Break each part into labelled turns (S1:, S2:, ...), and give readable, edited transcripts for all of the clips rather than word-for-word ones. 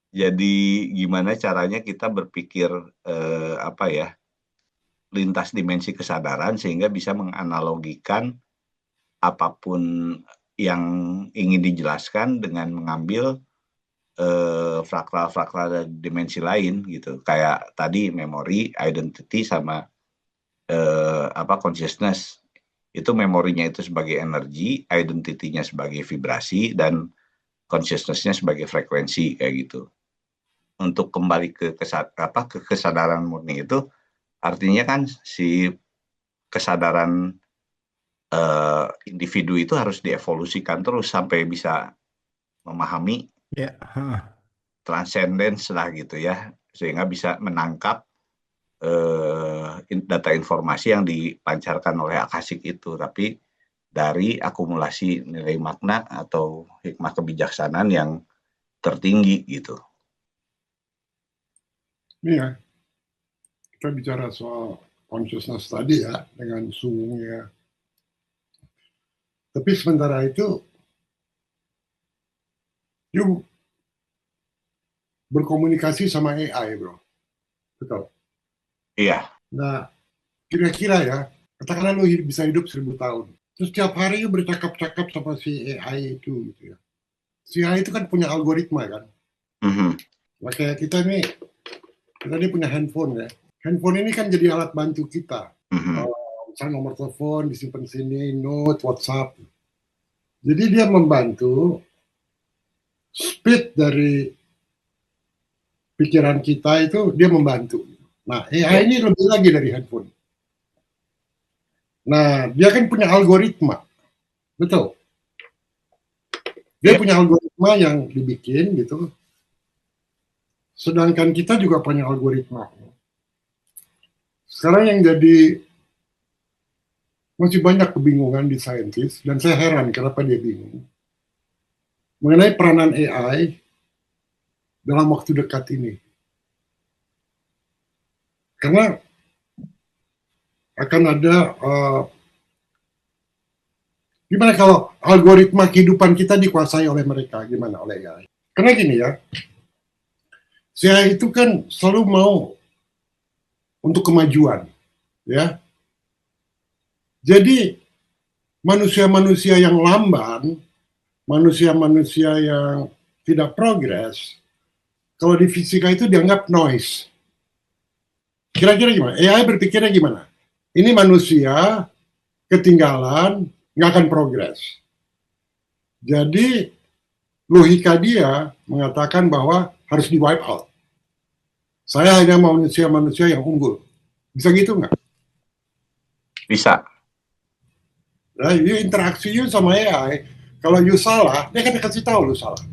S1: Jadi gimana caranya kita berpikir, apa ya, lintas dimensi kesadaran sehingga bisa menganalogikan apapun yang ingin dijelaskan dengan mengambil, fraktal-fraktal dari dimensi lain gitu. Kayak tadi memori, identity, sama, consciousness. Itu memorinya itu sebagai energi, identity-nya sebagai vibrasi, dan consciousness-nya sebagai frekuensi, kayak gitu. Untuk kembali ke kesadaran murni itu, artinya kan si kesadaran, individu itu harus dievolusikan terus sampai bisa memahami
S2: Ya,
S1: transcendence lah gitu ya, sehingga bisa menangkap, data informasi yang dipancarkan oleh akasik itu, tapi dari akumulasi nilai makna atau hikmah kebijaksanaan yang tertinggi gitu.
S3: Iya, kita bicara soal consciousness tadi ya, dengan sungguhnya. Tapi sementara itu, you berkomunikasi sama AI, bro. Betul.
S1: Iya.
S3: Nah, kira-kira ya, katakanlah lu bisa hidup 1000 tahun. Terus tiap hari you bercakap-cakap sama si AI itu gitu ya. Si AI itu kan punya algoritma kan. Nah, kayak kita nih punya handphone ya. Handphone ini kan jadi alat bantu kita. Misalnya nomor telepon disimpan sini, note, WhatsApp. Jadi dia membantu speed dari pikiran kita itu, dia membantu. Nah, AI ini lebih lagi dari handphone. Nah, dia kan punya algoritma. Betul. Dia punya algoritma yang dibikin gitu. Sedangkan kita juga punya algoritma. Sekarang yang jadi masih banyak kebingungan di saintis, dan saya heran kenapa dia bingung mengenai peranan AI dalam waktu dekat ini. Karena akan ada gimana kalau algoritma kehidupan kita dikuasai oleh mereka, gimana oleh AI? Karena gini ya, saya itu kan selalu mau untuk kemajuan, ya. Jadi manusia-manusia yang lamban, manusia-manusia yang tidak progres, kalau di fisika itu dianggap noise. Kira-kira gimana? AI berpikirnya gimana? Ini manusia ketinggalan, nggak akan progres. Jadi logika dia mengatakan bahwa harus di wipe out. Saya hanya manusia-manusia yang unggul. Bisa gitu nggak?
S1: Bisa.
S3: Nah, you interaksi you sama AI, kalau you salah, dia akan kasih tahu lu salah.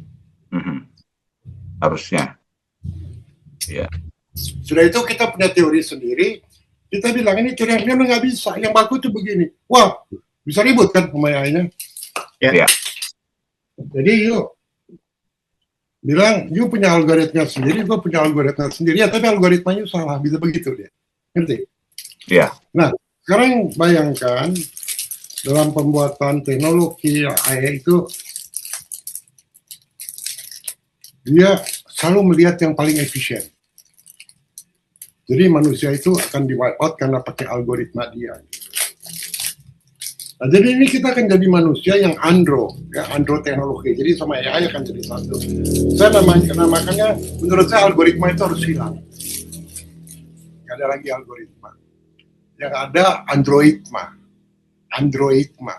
S1: Harusnya. Ya.
S3: Sudah itu kita punya teori sendiri, kita bilang ini teori yang nggak bisa, yang bagus tuh begini. Wah, bisa ribut kan sama AI-nya.
S1: Ya.
S3: Jadi you bilang, you punya algoritma sendiri, gue punya algoritma sendiri, ya tapi algoritmanya salah, bisa begitu dia. Ngerti?
S1: Ya.
S3: Nah, sekarang bayangkan dalam pembuatan teknologi AI itu, dia selalu melihat yang paling efisien. Jadi manusia itu akan di wipe out karena pakai algoritma dia. Nah, jadi ini kita akan jadi manusia yang andro, ya, andro teknologi. Jadi sama AI akan jadi satu. Saya namakannya, menurut saya algoritma itu harus hilang. Nggak ada lagi algoritma. Yang ada androidma. Androidma.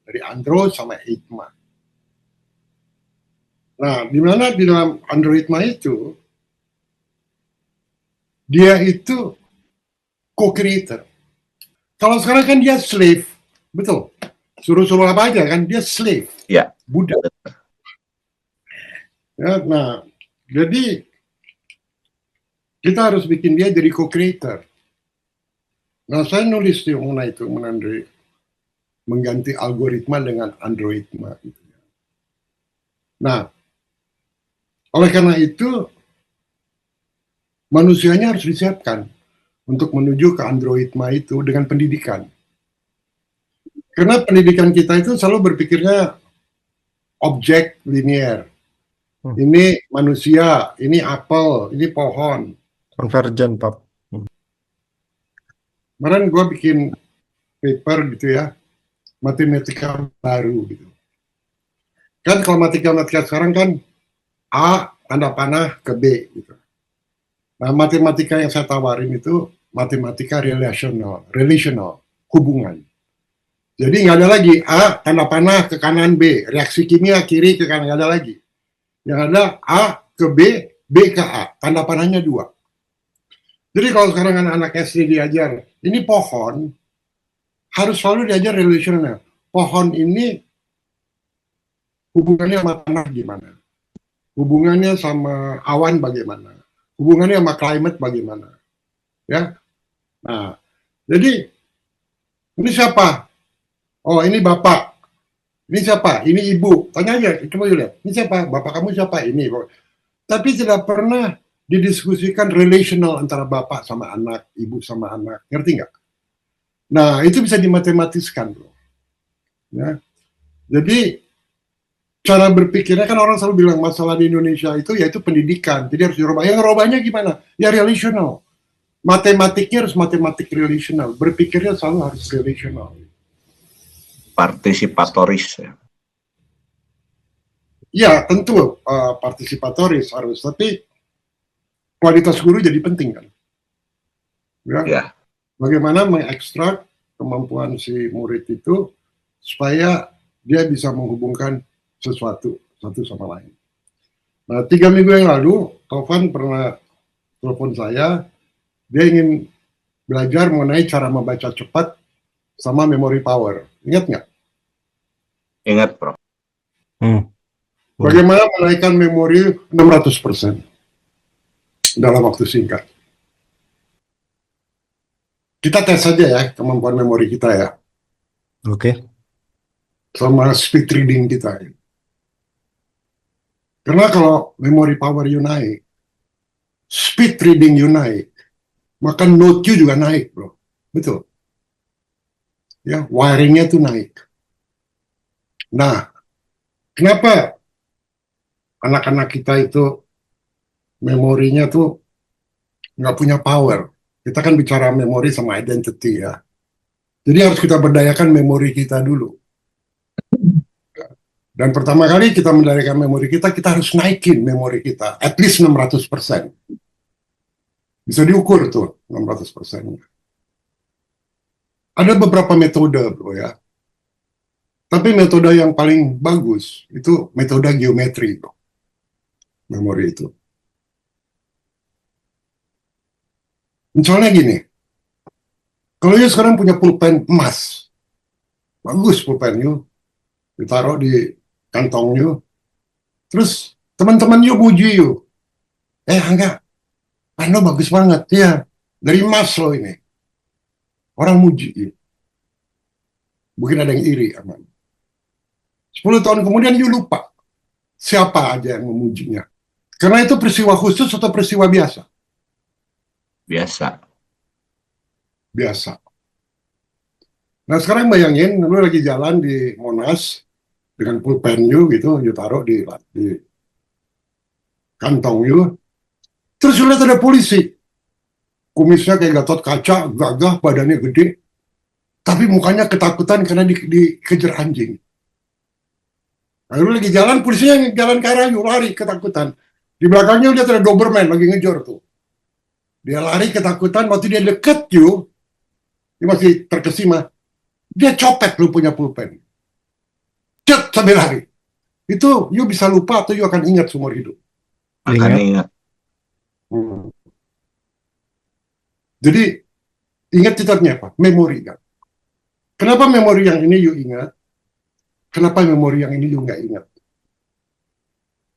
S3: Dari andro sama itma. Nah, di mana di dalam androidma itu, dia itu co-creator. Kalau sekarang kan dia slave. Betul. Suruh-suruh apa aja kan, dia slave.
S1: Ya.
S3: Budak. Ya, nah, jadi kita harus bikin dia jadi co-creator. Nah, saya nulis di mengenai itu, mengenai mengganti algoritma dengan androidma. Nah, oleh karena itu, manusianya harus disiapkan untuk menuju ke androidma itu dengan pendidikan. Karena pendidikan kita itu selalu berpikirnya objek linier. Ini manusia, ini apel, ini pohon.
S2: Konvergen, Pak.
S3: Kemarin gue bikin paper gitu ya, matematika baru gitu. Kan kalau matematika sekarang kan A tanda panah ke B gitu. Nah, matematika yang saya tawarin itu matematika relational, hubungan. Jadi nggak ada lagi A tanda panah ke kanan B, reaksi kimia kiri ke kanan, nggak ada lagi. Yang ada A ke B, B ke A, tanda panahnya 2. Jadi kalau sekarang anak SD diajar, ini pohon, harus selalu diajar relational. Pohon ini hubungannya sama tanah gimana? Hubungannya sama awan bagaimana? Hubungannya sama climate bagaimana? Ya. Nah, jadi ini siapa? Oh, ini bapak. Ini siapa? Ini ibu. Tanya aja, coba lihat. Ini siapa? Bapak kamu siapa? Ini. Tapi tidak pernah didiskusikan relational antara bapak sama anak, ibu sama anak. Ngerti nggak? Nah, itu bisa dimatematiskan, bro. Ya. Jadi, cara berpikirnya kan orang selalu bilang masalah di Indonesia itu yaitu pendidikan. Jadi harus dirubah. Yang ngerubahnya gimana? Ya relational. Matematiknya harus matematik relational. Berpikirnya selalu harus relational.
S1: Partisipatoris ya.
S3: Ya, tentu partisipatoris harus, tapi kualitas guru jadi penting kan. Ya.
S1: Ya.
S3: Bagaimana mengekstrak kemampuan si murid itu supaya dia bisa menghubungkan sesuatu satu sama lain. Nah, 3 minggu yang lalu, Taufan pernah telepon saya, dia ingin belajar mengenai cara membaca cepat sama memory power. Ingat nggak?
S1: Ingat, Prof.
S3: Bagaimana menaikkan memori 600% dalam waktu singkat. Kita tes saja ya kemampuan memori kita ya.
S2: Oke.
S3: Sama speed reading kita. Karena kalau memory power you naik, speed reading you naik, maka note you juga naik, bro. Betul. Ya, wiringnya tuh naik. Nah, kenapa anak-anak kita itu memorinya tuh nggak punya power? Kita kan bicara memori sama identity ya. Jadi harus kita berdayakan memori kita dulu. Dan pertama kali kita mendayakan memori kita harus naikin memori kita. At least 600%. Bisa diukur tuh 600%. Ada beberapa metode, bro ya. Tapi metode yang paling bagus itu metode geometri, bro. Memori itu. Misalnya gini, kalau you sekarang punya pulpen emas, bagus pulpen you, ditaruh di kantong you, terus teman-teman you puji you, enggak, Anda bagus banget, ya, dari emas loh ini. Orang muji you. Mungkin ada yang iri, aman. 10 tahun kemudian you lupa siapa aja yang memujinya. Karena itu peristiwa khusus atau peristiwa biasa?
S1: Biasa.
S3: Biasa. Nah sekarang bayangin, lu lagi jalan di Monas dengan pulpen you gitu, you taruh di kantong you, terus you lihat ada polisi, kumisnya kayak Gatot Kaca, gagah, badannya gede, tapi mukanya ketakutan karena dikejar anjing. Lalu lagi jalan, polisinya jalan ke arah you, lari ketakutan. Di belakangnya lihat ada Doberman lagi ngejar tuh. Dia lari ketakutan, waktu dia deket you, dia masih terkesima, dia copet lu punya pulpen. Cet, sambil lari. Itu you bisa lupa atau you akan ingat seumur hidup.
S1: Akan ingat.
S3: Jadi, ingat ceritanya apa? Memori kan. Kenapa memori yang ini you ingat? Kenapa memori yang ini you nggak ingat?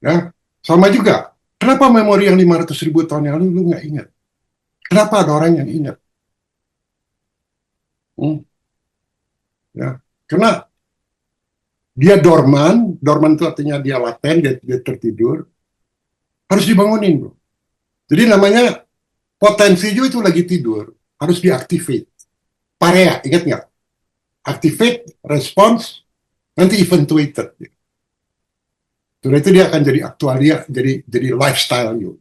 S3: Ya, sama juga. Kenapa memori yang 500.000 tahun yang lalu lu nggak ingat? Kenapa ada orang yang ingat? Ya, karena dia dorman itu artinya dia laten, dia tertidur, harus dibangunin, bro. Jadi namanya potensi itu lagi tidur, harus diaktifkan. Parea, ingat nggak? Activate, response, nanti eventuated. Setelah itu dia akan jadi aktualia, jadi lifestyle you.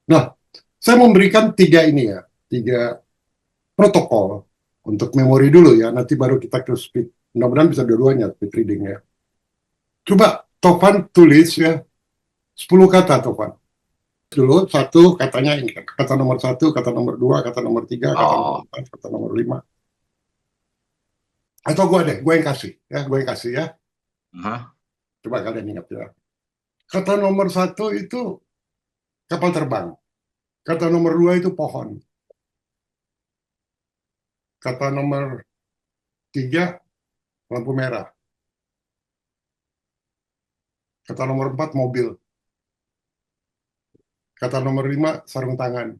S3: Nah, saya memberikan tiga ini ya, tiga protokol untuk memori dulu ya, nanti baru kita ke speed. Mudah-mudahan bisa dua-duanya speed reading ya. Coba Tovan tulis ya 10 kata Tovan. Dulu satu katanya ini kata nomor satu, kata nomor dua, kata nomor tiga, kata nomor empat, kata nomor lima. Atau gue yang kasih ya. Coba kalian ingat ya. Kata nomor satu itu kapal terbang. Kata nomor dua itu pohon. Kata nomor tiga lampu merah. Kata nomor empat mobil. Kata nomor lima sarung tangan.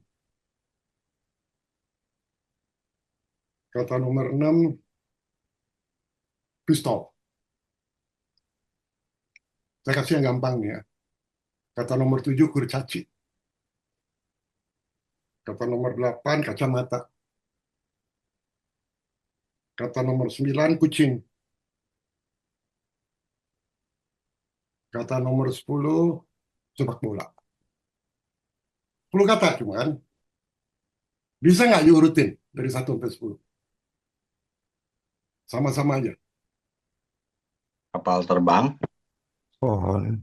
S3: Kata nomor enam pistol. Saya kasih yang gampang nih ya. Kata nomor tujuh kurcaci. Kata nomor delapan kacamata. Kata nomor 9 kucing. Kata nomor 10 sepak bola. 10 kata cuman. Bisa nggak diurutin dari 1 sampai 10? Sama-sama aja.
S1: Kapal terbang,
S2: Pohon,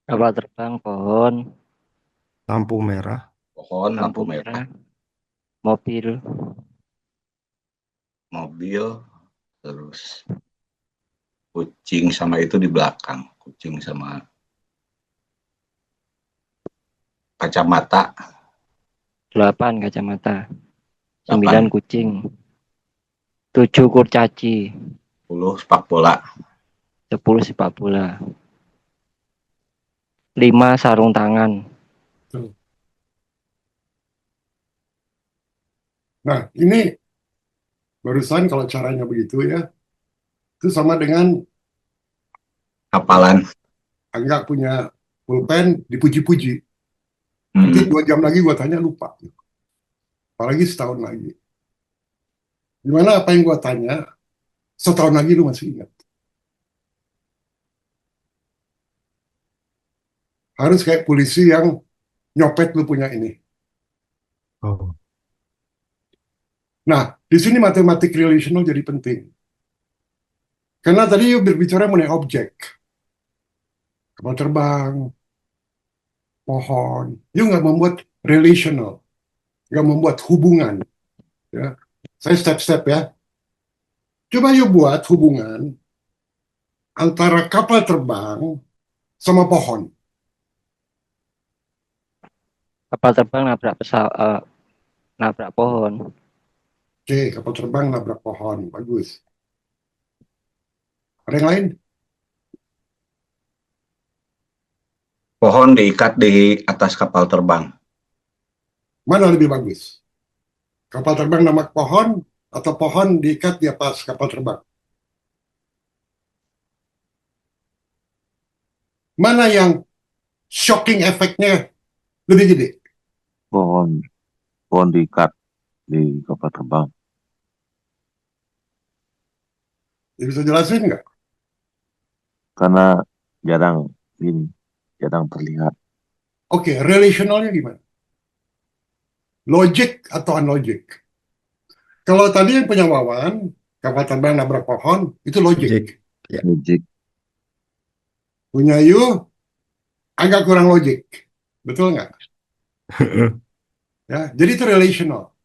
S4: Kapal terbang, pohon,
S2: lampu merah,
S1: pohon, lampu merah,
S4: mobil,
S1: mobil, terus kucing sama itu di belakang. Kucing sama kacamata,
S4: 8 kacamata, 9
S1: 8,
S4: kucing, 7 kurcaci,
S1: 10 sepak bola,
S4: 10 sepak bola, 5 sarung tangan.
S3: Nah, ini barusan kalau caranya begitu ya, itu sama dengan
S1: kapalan.
S3: Angga punya pulpen dipuji-puji. Nanti 2 jam lagi gue tanya lupa. Apalagi setahun lagi. Gimana apa yang gue tanya, setahun lagi lu masih ingat. Harus kayak polisi yang nyopet lu punya ini.
S2: oh,
S3: Nah, di sini matematik relational jadi penting. Karena tadi you berbicara mengenai objek. Kapal terbang, pohon. You nggak membuat relational. Nggak membuat hubungan. Ya. Saya step-step ya. Coba you buat hubungan antara kapal terbang sama pohon.
S4: Kapal terbang nabrak pohon.
S3: Oke, kapal terbang nabrak pohon. Bagus. Ada yang lain?
S1: Pohon diikat di atas kapal terbang.
S3: Mana lebih bagus? Kapal terbang nabrak pohon atau pohon diikat di atas kapal terbang? Mana yang shocking efeknya lebih gede?
S5: Pohon diikat di kapal terbang.
S3: Bisa jelasin nggak?
S5: Karena jarang terlihat.
S3: Oke, relationalnya gimana? Logic atau unlogic? Kalau tadi yang punya Wawan, kapal terbang nabrak pohon, itu logic.
S2: Logic. Ya.
S5: Logik.
S3: Punya you, agak kurang logic. Betul nggak? Ya, jadi itu relational.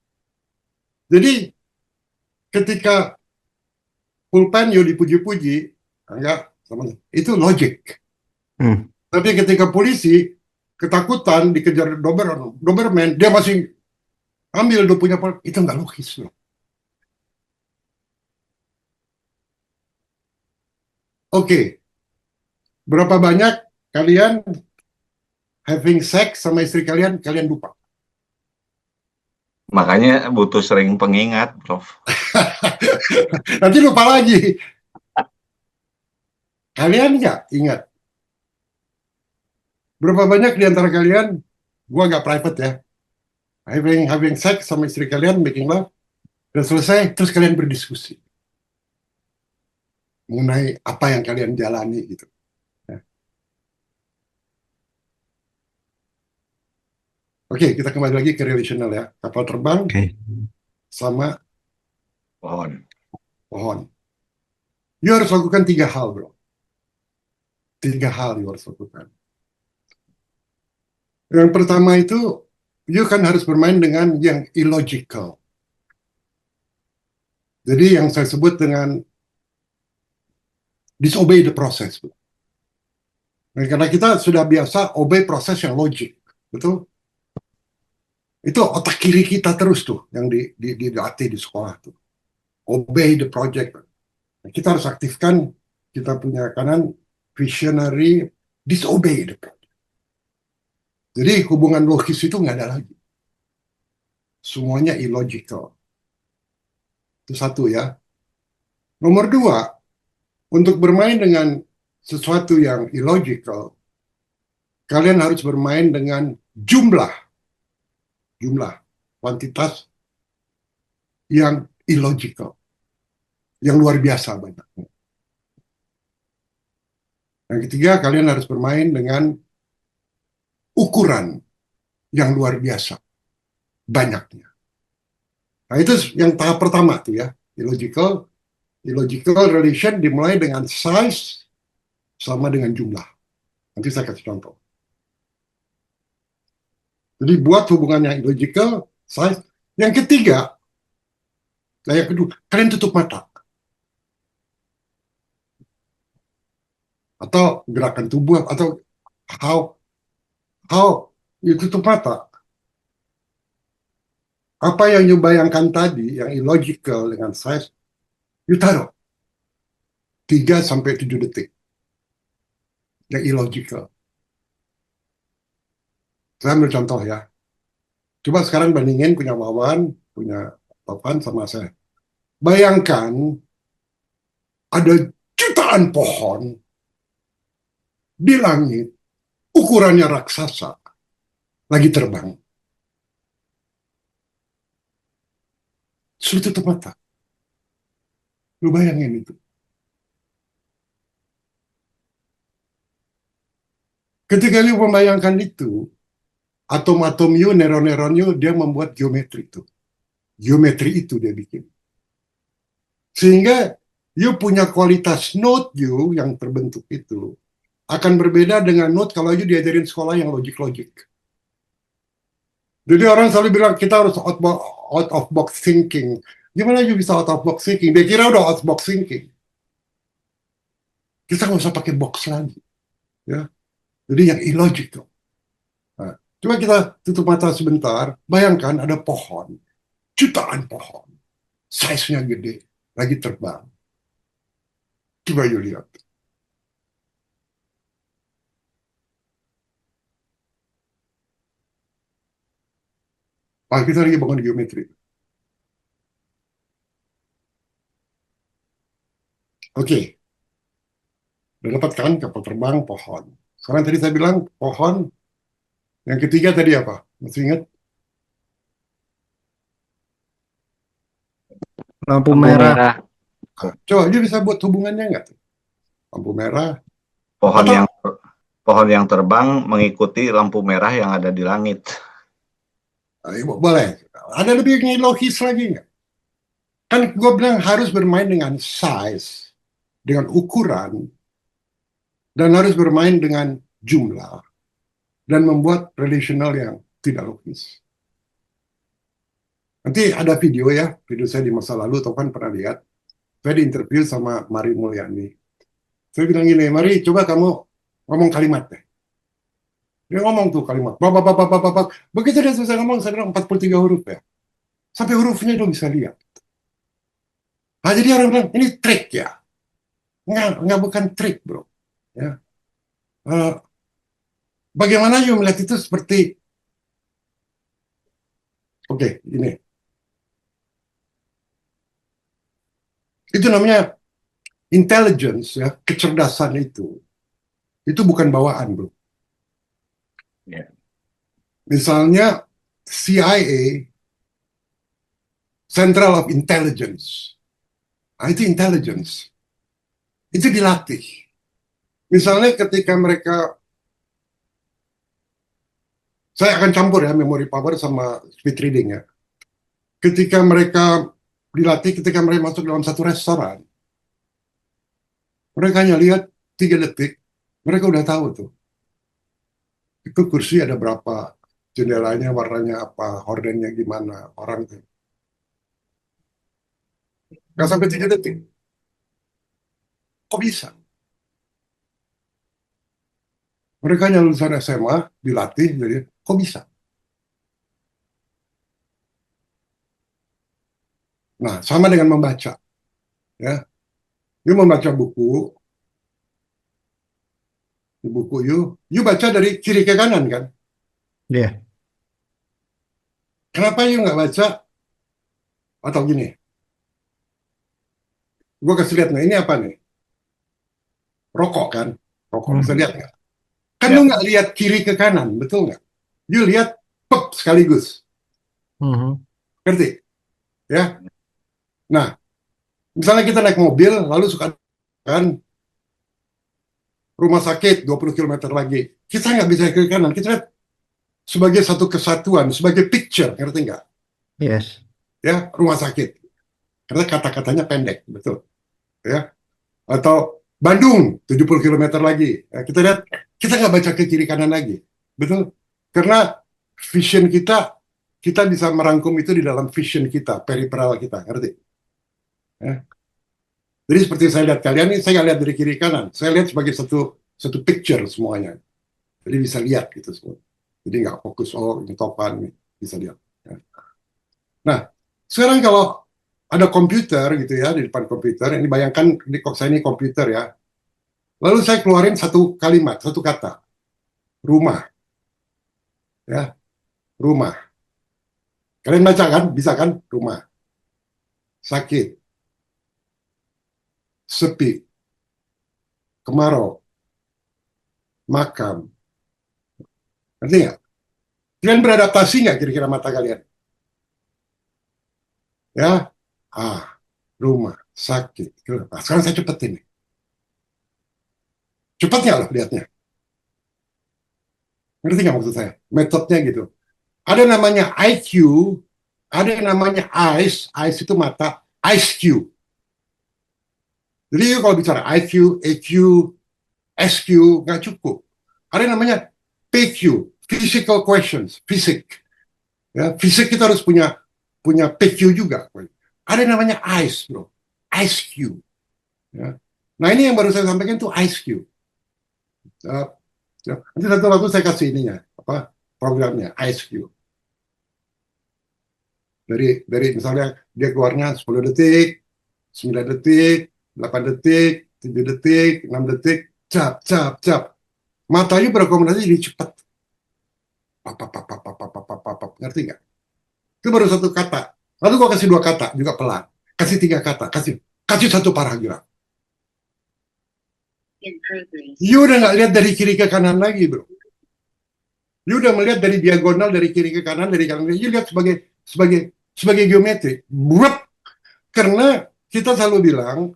S3: Jadi ketika pulpen you dipuji-puji, enggak, itu logic. Tapi ketika polisi ketakutan dikejar Doberman, dia masih ambil dia punya itu nggak logis loh. Oke, berapa banyak kalian having sex sama istri kalian lupa?
S1: Makanya butuh sering pengingat, Prof.
S3: Nanti lupa lagi. Kalian nggak ingat? Berapa banyak di antara kalian, gua nggak private ya, having sex sama istri kalian, making love, dan selesai, terus kalian berdiskusi mengenai apa yang kalian jalani gitu. Oke, kita kembali lagi ke relational ya. Kapal terbang
S2: Oke.
S3: sama
S1: Pohon.
S3: pohon. You harus lakukan 3 hal, bro. 3 hal you harus lakukan. Yang pertama itu, you kan harus bermain dengan yang illogical. Jadi yang saya sebut dengan disobey the process. Nah, karena kita sudah biasa obey proses yang logik, betul? Itu otak kiri kita terus tuh yang dilatih di sekolah tuh. Obey the project. Nah, kita harus aktifkan kita punya kanan visionary, disobey the project. Jadi hubungan logis itu nggak ada lagi. Semuanya illogical. Itu satu ya. Nomor 2, untuk bermain dengan sesuatu yang illogical, kalian harus bermain dengan jumlah, kuantitas yang illogical, yang luar biasa banyaknya. Yang ketiga, kalian harus bermain dengan ukuran yang luar biasa, banyaknya. Nah, itu yang tahap pertama tuh ya, illogical relation dimulai dengan size sama dengan jumlah. Nanti saya kasih contoh. Jadi buat hubungan yang illogical, size. Yang ketiga, yang kedua, kalian tutup mata. Atau gerakan tubuh, atau how you tutup mata. Apa yang you bayangkan tadi, yang illogical dengan size, you taruh 3-7 detik. Yang illogical. Saya ambil contoh ya. Coba sekarang bandingin punya Wawan, punya Topan sama saya. Bayangkan ada jutaan pohon di langit, ukurannya raksasa, lagi terbang. Sulit tutup mata. Lu bayangin itu. Ketika lu membayangkan itu, atom-atom you, neuron-neuron you, dia membuat geometri itu. Geometri itu dia bikin. Sehingga you punya kualitas note you yang terbentuk itu akan berbeda dengan note kalau you diajarin sekolah yang logik-logik. Jadi orang selalu bilang kita harus out of box thinking. Gimana you bisa out of box thinking? Dia kira udah out of box thinking. Kita nggak usah pakai box lagi. Ya. Jadi yang illogical. Nah, coba kita tutup mata sebentar. Bayangkan ada pohon. Jutaan pohon. Size-nya gede. Lagi terbang. Coba you lihat. Kita lagi bangun geometri. Oke. Udah dapat kan kapal terbang, pohon. Sekarang tadi saya bilang pohon. Yang ketiga tadi apa? Masih ingat?
S2: Lampu merah.
S3: Coba dia bisa buat hubungannya nggak tuh? Lampu merah.
S1: Pohon yang terbang mengikuti lampu merah yang ada di langit.
S3: Boleh. Ada lebih logis lagi nggak? Kan gue bilang harus bermain dengan size, dengan ukuran, dan harus bermain dengan jumlah, dan membuat relational yang tidak logis. Nanti ada video ya, video saya di masa lalu, Topan pernah lihat. Saya diinterview sama Mari Mulyani. Saya bilang gini, Mari coba kamu ngomong kalimat deh. Dia ngomong tuh kalimat. Begitu dia selesai ngomong, saya bilang 43 huruf ya. Sampai hurufnya dia bisa lihat. Nah, jadi orang bilang, ini trik ya. Nggak bukan trik, bro. Ya. Bagaimana you melihat itu seperti, oke, ini. Itu namanya intelligence, ya, kecerdasan itu. Itu bukan bawaan, bro.
S1: Yeah.
S3: Misalnya CIA, Central of Intelligence. Nah, itu intelligence. Itu dilatih. Misalnya ketika mereka Saya akan campur ya memory power sama speed reading ya. Ketika mereka dilatih, ketika mereka masuk dalam satu restoran, mereka hanya lihat 3 detik, mereka udah tahu tuh. Itu kursi ada berapa, jendelanya warnanya apa, hordennya gimana, orang tuh. Nggak sampai 3 detik. Kok bisa? Mereka hanya lulusan SMA, dilatih, jadi kok bisa? Nah, sama dengan membaca. Ya, you membaca buku you baca dari kiri ke kanan kan?
S2: Iya.
S3: Kenapa you nggak baca? Atau gini, gue kasih lihat, nah ini apa nih? Rokok kan? Rokok, bisa lihat nggak? Kan
S1: Ya.
S3: lu nggak lihat kiri ke kanan, betul nggak? You lihat pep sekaligus,
S2: Mhm.
S3: ngerti? Ya. Nah, misalnya kita naik mobil, lalu suka kan rumah sakit 20 km lagi. Kita nggak bisa kiri kanan, kita lihat sebagai satu kesatuan, sebagai picture, ngerti nggak?
S2: Yes.
S3: Ya, rumah sakit. Karena kata-katanya pendek, betul. Ya. Atau Bandung 70 km lagi. Ya, kita lihat, kita nggak baca ke kiri kanan lagi. Betul? Karena vision kita bisa merangkum itu di dalam vision kita, peripheral kita, ngerti? Ya. Jadi seperti saya lihat kalian ini, saya nggak lihat dari kiri kanan. Saya lihat sebagai satu picture semuanya. Jadi bisa lihat gitu semua. Jadi nggak fokus, oh ini topan, bisa lihat. Ya. Nah, sekarang kalau ada komputer gitu ya, di depan komputer, ini bayangkan, saya ini komputer ya. Lalu saya keluarin satu kalimat, satu kata. Rumah. Ya, rumah. Kalian baca kan? Bisa kan? Rumah. Sakit. Sepi. Kemarau. Makam. Ngerti nggak? Kalian beradaptasi nggak kira-kira mata kalian? Ya, rumah, sakit. Nah, sekarang saya cepetin nih. Cepat nggak loh lihatnya? Ngerti nggak maksud saya? Metodenya gitu. Ada namanya IQ, ada yang namanya eyes itu mata, IQ. Jadi kalau bicara IQ, EQ, SQ, nggak cukup. Ada yang namanya PQ, physical questions, fisik. Ya, fisik kita harus punya PQ juga. Ada yang namanya ICE, bro. ICE. Ya. Nah ini yang baru saya sampaikan tuh ICE. Nanti satu waktu saya kasih ininya, programnya ICE. Dari misalnya dia keluarnya 10 detik, 9 detik, 8 detik, 7 detik, 6 detik, cap, cap, cap. Matanya berrekomendasi jadi cepat. Ngerti nggak? Itu baru satu kata. Lalu gua kasih 2 kata, juga pelan. Kasih 3 kata, kasih satu paragraf. You udah nggak lihat dari kiri ke kanan lagi, bro. You udah melihat dari diagonal, dari kiri ke kanan, dari kanan ke kiri. You lihat sebagai geometri. Brup. Karena kita selalu bilang,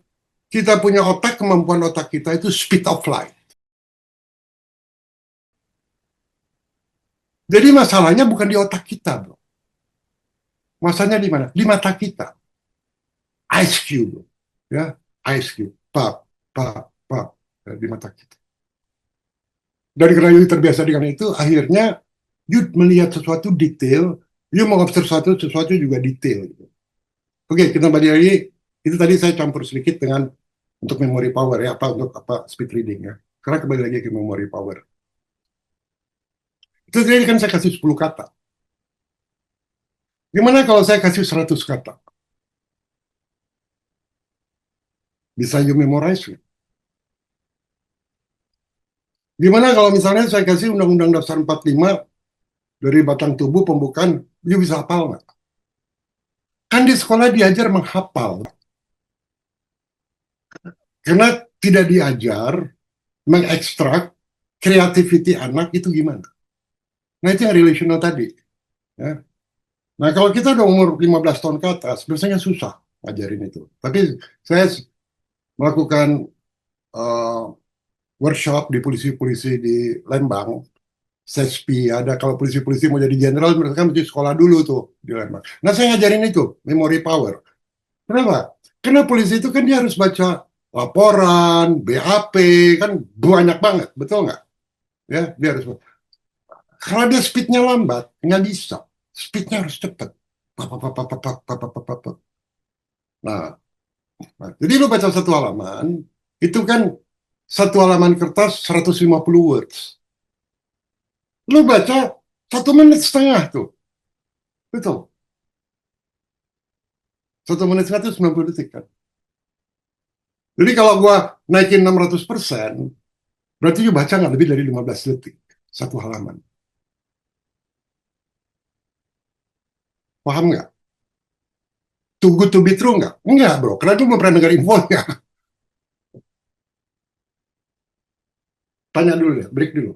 S3: kita punya otak, kemampuan otak kita itu speed of light. Jadi masalahnya bukan di otak kita, bro. Masalahnya di mana? Di mata kita. Ice cube, ya, ice cube, pap, di mata kita. Dan karena you terbiasa dengan itu, akhirnya you melihat sesuatu detail, you mengobservasi sesuatu juga detail. Gitu. Oke, kita kembali lagi. Itu tadi saya campur sedikit dengan untuk memory power ya, untuk speed reading ya. Karena kembali lagi ke memory power. Itu tadi kan saya kasih 10 kata. Gimana kalau saya kasih 100 kata? Bisa you memorize? Gimana kalau misalnya saya kasih Undang-Undang Dasar 45 dari batang tubuh pembukaan, you bisa hafal nggak? Kan di sekolah diajar menghafal. Karena tidak diajar mengekstrak kreativiti anak itu gimana. Nah itu yang relational tadi. Ya. Nah kalau kita udah umur 15 tahun ke atas, biasanya susah ngajarin itu. Tapi saya melakukan workshop di polisi-polisi di Lembang, SESPI, ada kalau polisi-polisi mau jadi jenderal, mereka mesti sekolah dulu tuh di Lembang. Nah, saya ngajarin itu, memory power. Kenapa? Karena polisi itu kan dia harus baca laporan, BAP, kan banyak banget, betul nggak? Ya, dia harus. Kalau dia speednya lambat, nggak bisa. Speednya harus cepat. Nah, jadi lu baca satu halaman, itu kan satu halaman kertas 150 words. Lu baca 1 menit setengah tuh. Betul. 1 menit setengah itu 90 detik kan. Jadi kalau gua naikin 600%, berarti lu baca nggak lebih dari 15 detik. Satu halaman. Paham nggak? Too good to be true nggak? Enggak bro, karena lu belum pernah dengar infonya. Tanya dulu ya, break dulu.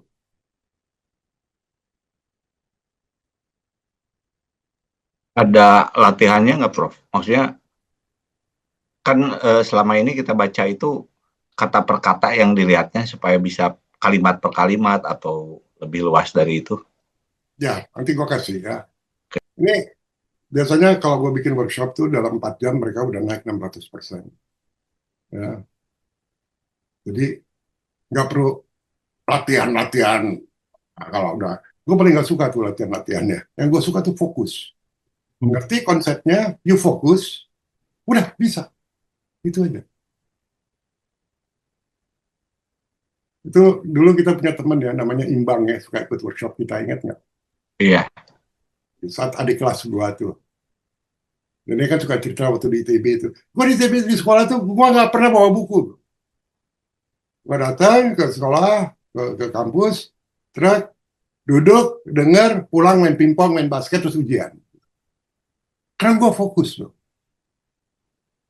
S1: Ada latihannya nggak, Prof? Maksudnya kan selama ini kita baca itu kata per kata yang dilihatnya supaya bisa kalimat per kalimat atau lebih luas dari itu.
S3: Ya, nanti gua kasih ya. Ini biasanya kalau gue bikin workshop tuh dalam 4 jam mereka udah naik 600%. Ya. Jadi nggak perlu latihan-latihan. Nah, kalau udah, gue paling nggak suka tuh latihan-latihannya. Yang gue suka tuh fokus. Ngerti konsepnya, you fokus, udah bisa. Itu aja. Itu dulu kita punya teman ya, namanya Imbang ya, suka ikut workshop kita, ingat nggak?
S1: Iya.
S3: Saat adik kelas 2 tuh. Dan dia kan suka cerita waktu di ITB itu. Gue di ITB di sekolah tuh, gue nggak pernah bawa buku. Gue datang ke sekolah, ke kampus, terus duduk, dengar, pulang main pingpong, main basket, terus ujian. Karena gue fokus loh.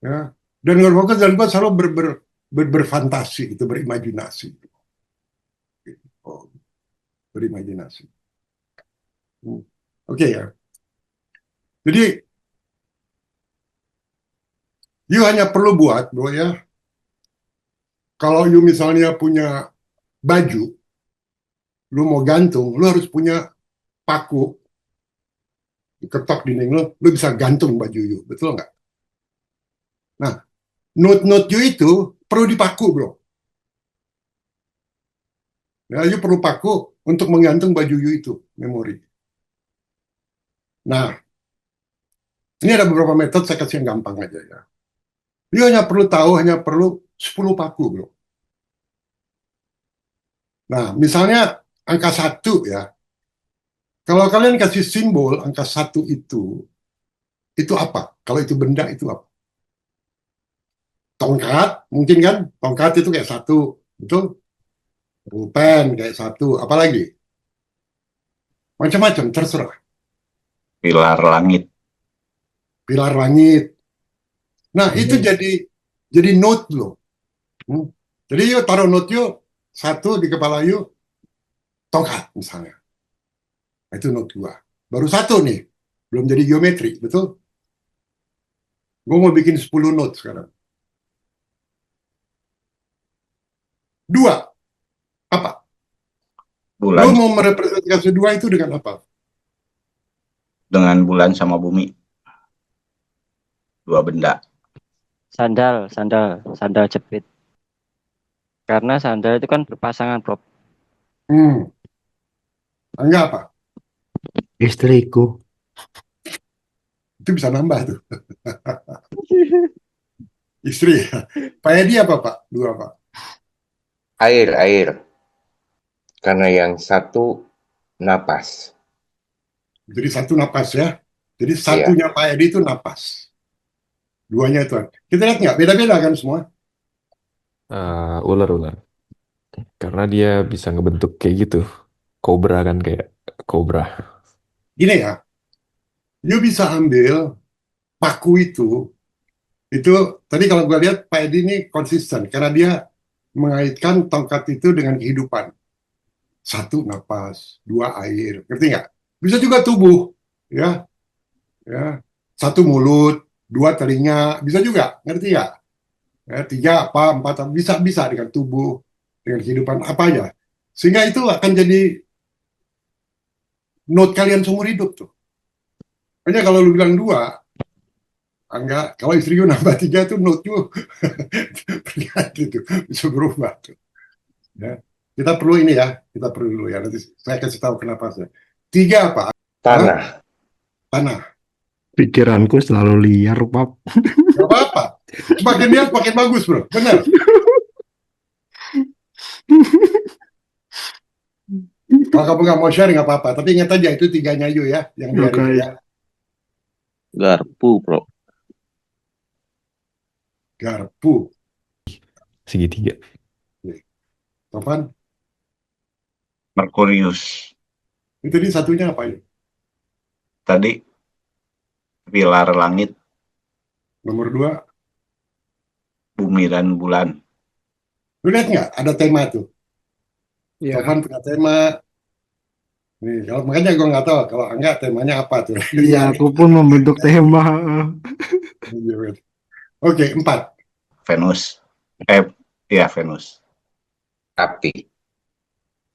S3: Ya. Dan gue fokus, dan gue selalu berfantasi, gitu, berimajinasi. Oh, berimajinasi. Oke ya. Jadi, you hanya perlu buat, bro ya, kalau you misalnya punya baju, lu mau gantung, lu harus punya paku, ketok dinding lu bisa gantung baju you, betul nggak? Nah, note-note you itu perlu dipaku, bro. Ya, you perlu paku untuk menggantung baju you itu, memori. Nah, ini ada beberapa metode, saya kasih yang gampang aja ya. You hanya perlu tahu, hanya perlu 10 paku, bro. Nah, misalnya angka 1 ya. Kalau kalian kasih simbol angka 1 itu apa? Kalau itu benda, itu apa? Tongkat, mungkin kan? Tongkat itu kayak 1, betul? Pulpen kayak 1, apalagi? Macam-macam, terserah.
S1: Pilar langit.
S3: Pilar langit. Nah, itu jadi note loh. Jadi yuk taruh note yuk, 1 di kepala yuk, tongkat misalnya. Nah, itu note 2. Baru 1 nih, belum jadi geometri, betul? Gue mau bikin 10 note sekarang. 2, apa?
S1: Bulan.
S3: Lu mau merepresentasikan 2 itu dengan apa?
S1: Dengan bulan sama bumi. 2 benda.
S4: Sandal jepit. Karena sandal itu kan berpasangan, Prof.
S3: Enggak apa?
S2: Istriku.
S3: Itu bisa nambah tuh. Istri ya. Pak Edi apa Pak? 2 Pak?
S6: Air. Karena yang 1 napas.
S3: Jadi 1 napas ya. Jadi satunya Pak Edi itu napas. 2-nya itu. Kita lihat nggak? Beda-beda kan semua?
S7: Ular. Karena dia bisa ngebentuk kayak gitu. Kobra kan, kayak kobra.
S3: Gini ya. You bisa ambil paku itu tadi kalau gue lihat Pak Edi ini konsisten. Karena dia mengaitkan tongkat itu dengan kehidupan. 1 napas, 2 air. Ngerti nggak? Bisa juga tubuh. Ya. 1 mulut, 2 telinga. Bisa juga. Ngerti nggak? Ya, 3 apa, 4 bisa dengan tubuh, dengan kehidupan apa aja. Sehingga itu akan jadi note kalian seumur hidup tuh. Makanya kalau lu bilang 2, enggak, kalau istri lu nambah 3 tuh note lu hati-hati tuh, bisa berubah tuh. Ya. Kita perlu ini ya, kita perlu dulu ya. Nanti saya kasih tahu kenapa saya. 3 apa?
S6: Tanah.
S3: Tanah.
S2: Pikiranku selalu liar, Pap.
S3: Gak apa-apa. Semakin lihat makin bagus, bro. Benar. Kalau kamu nggak mau share nggak apa-apa. Tapi ingat aja itu 3-nya Yu ya, yang biar
S2: Oke.
S3: itu ya.
S5: Garpu, bro.
S3: Garpu.
S7: Segitiga.
S3: Topan.
S1: Merkurius.
S3: Itu di satunya apa ya?
S1: Tadi pilar langit,
S3: Nomor 2.
S1: bumi dan bulan.
S3: Lu lihat nggak? Ada tema tuh.
S2: Iya.
S3: Topan punya tema. Nih, kalau makanya gue nggak tahu kalau enggak temanya apa tuh.
S2: Iya, aku pun membentuk tema.
S3: Oke, 4.
S1: Venus. Venus.
S6: Api.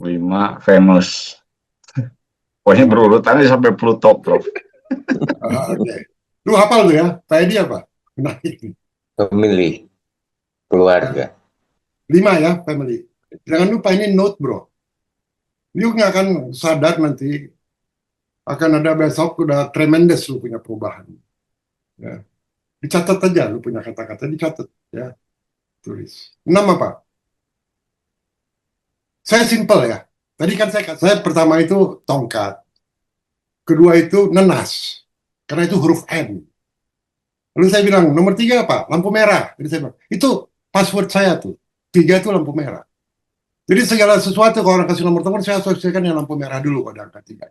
S1: 5, Venus. Pokoknya berurutannya sampai Pluto, Prof.
S3: Oke. Lu hafal tuh ya? Pak Edi apa? Nah, ini.
S6: Pemilih. Keluarga.
S3: 5 ya, family. Jangan lupa ini note, bro. Lu nggak akan sadar nanti akan ada besok udah tremendous lu punya perubahan. Ya. Dicatat aja lu punya kata-kata, dicatat ya. Tulis. 6 apa? Saya simple ya. Tadi kan saya pertama itu tongkat. Kedua itu nenas. Karena itu huruf N. Lalu saya bilang, nomor 3 apa? Lampu merah. Jadi saya bilang, itu password saya tuh. 3 itu lampu merah. Jadi segala sesuatu kalau orang kasih nomor telepon, saya asosiasikan yang lampu merah dulu pada angka 3.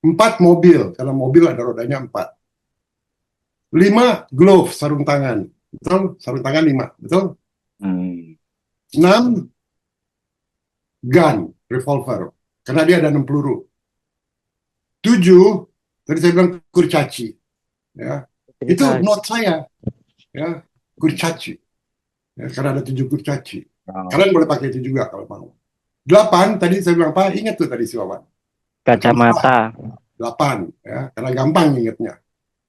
S3: 4 mobil, karena mobil ada rodanya 4. 5 glove, sarung tangan. Betul? Sarung tangan 5, betul? 6 gun, revolver. Karena dia ada 6 peluru. 7, tadi saya bilang kurcaci. Ya. Itu note saya. Ya, kurcaci. Ya, karena ada 7 kurcaci. Kalian boleh pakai itu juga kalau mau. 8, tadi saya bilang apa? Ingat tuh tadi si Wawan.
S4: Kacamata.
S3: 8, ya, karena gampang ingatnya.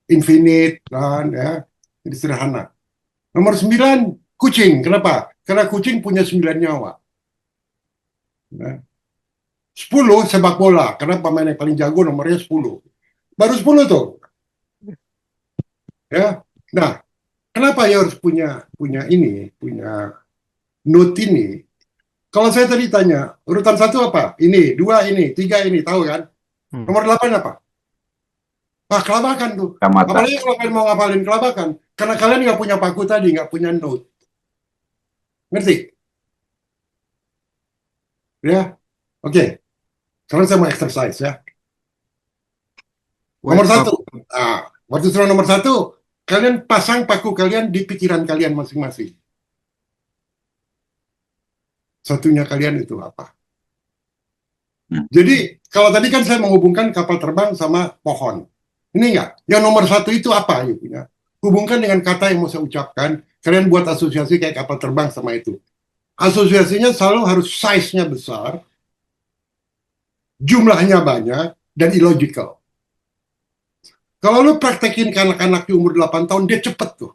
S3: Infinite, kan, ya, ini sederhana. Nomor 9, kucing. Kenapa? Karena kucing punya 9 nyawa. Ya. 10, sepak bola. Karena pemain yang paling jago nomornya 10. Baru 10 tuh. Ya. Nah, kenapa ya harus punya ini, punya note ini? Kalau saya tadi tanya, urutan 1 apa? Ini, 2 ini, 3 ini, tahu kan? Nomor 8 apa? Nah, kelabakan tuh.
S1: Kacamata.
S3: Apalagi kalau kalian mau ngapalin kelabakan. Karena kalian nggak punya paku tadi, nggak punya note. Ngerti? Ya? Oke. Sekarang saya mau exercise ya. Nomor 1. Nah, waktu suruh nomor 1, kalian pasang paku kalian di pikiran kalian masing-masing. Satunya kalian itu apa? Jadi, kalau tadi kan saya menghubungkan kapal terbang sama pohon. Ini enggak. Yang nomor 1 itu apa? Ya? Hubungkan dengan kata yang mau saya ucapkan. Kalian buat asosiasi kayak kapal terbang sama itu. Asosiasinya selalu harus size-nya besar, jumlahnya banyak, dan illogical. Kalau lu praktekin ke anak-anak di umur 8 tahun, dia cepet tuh.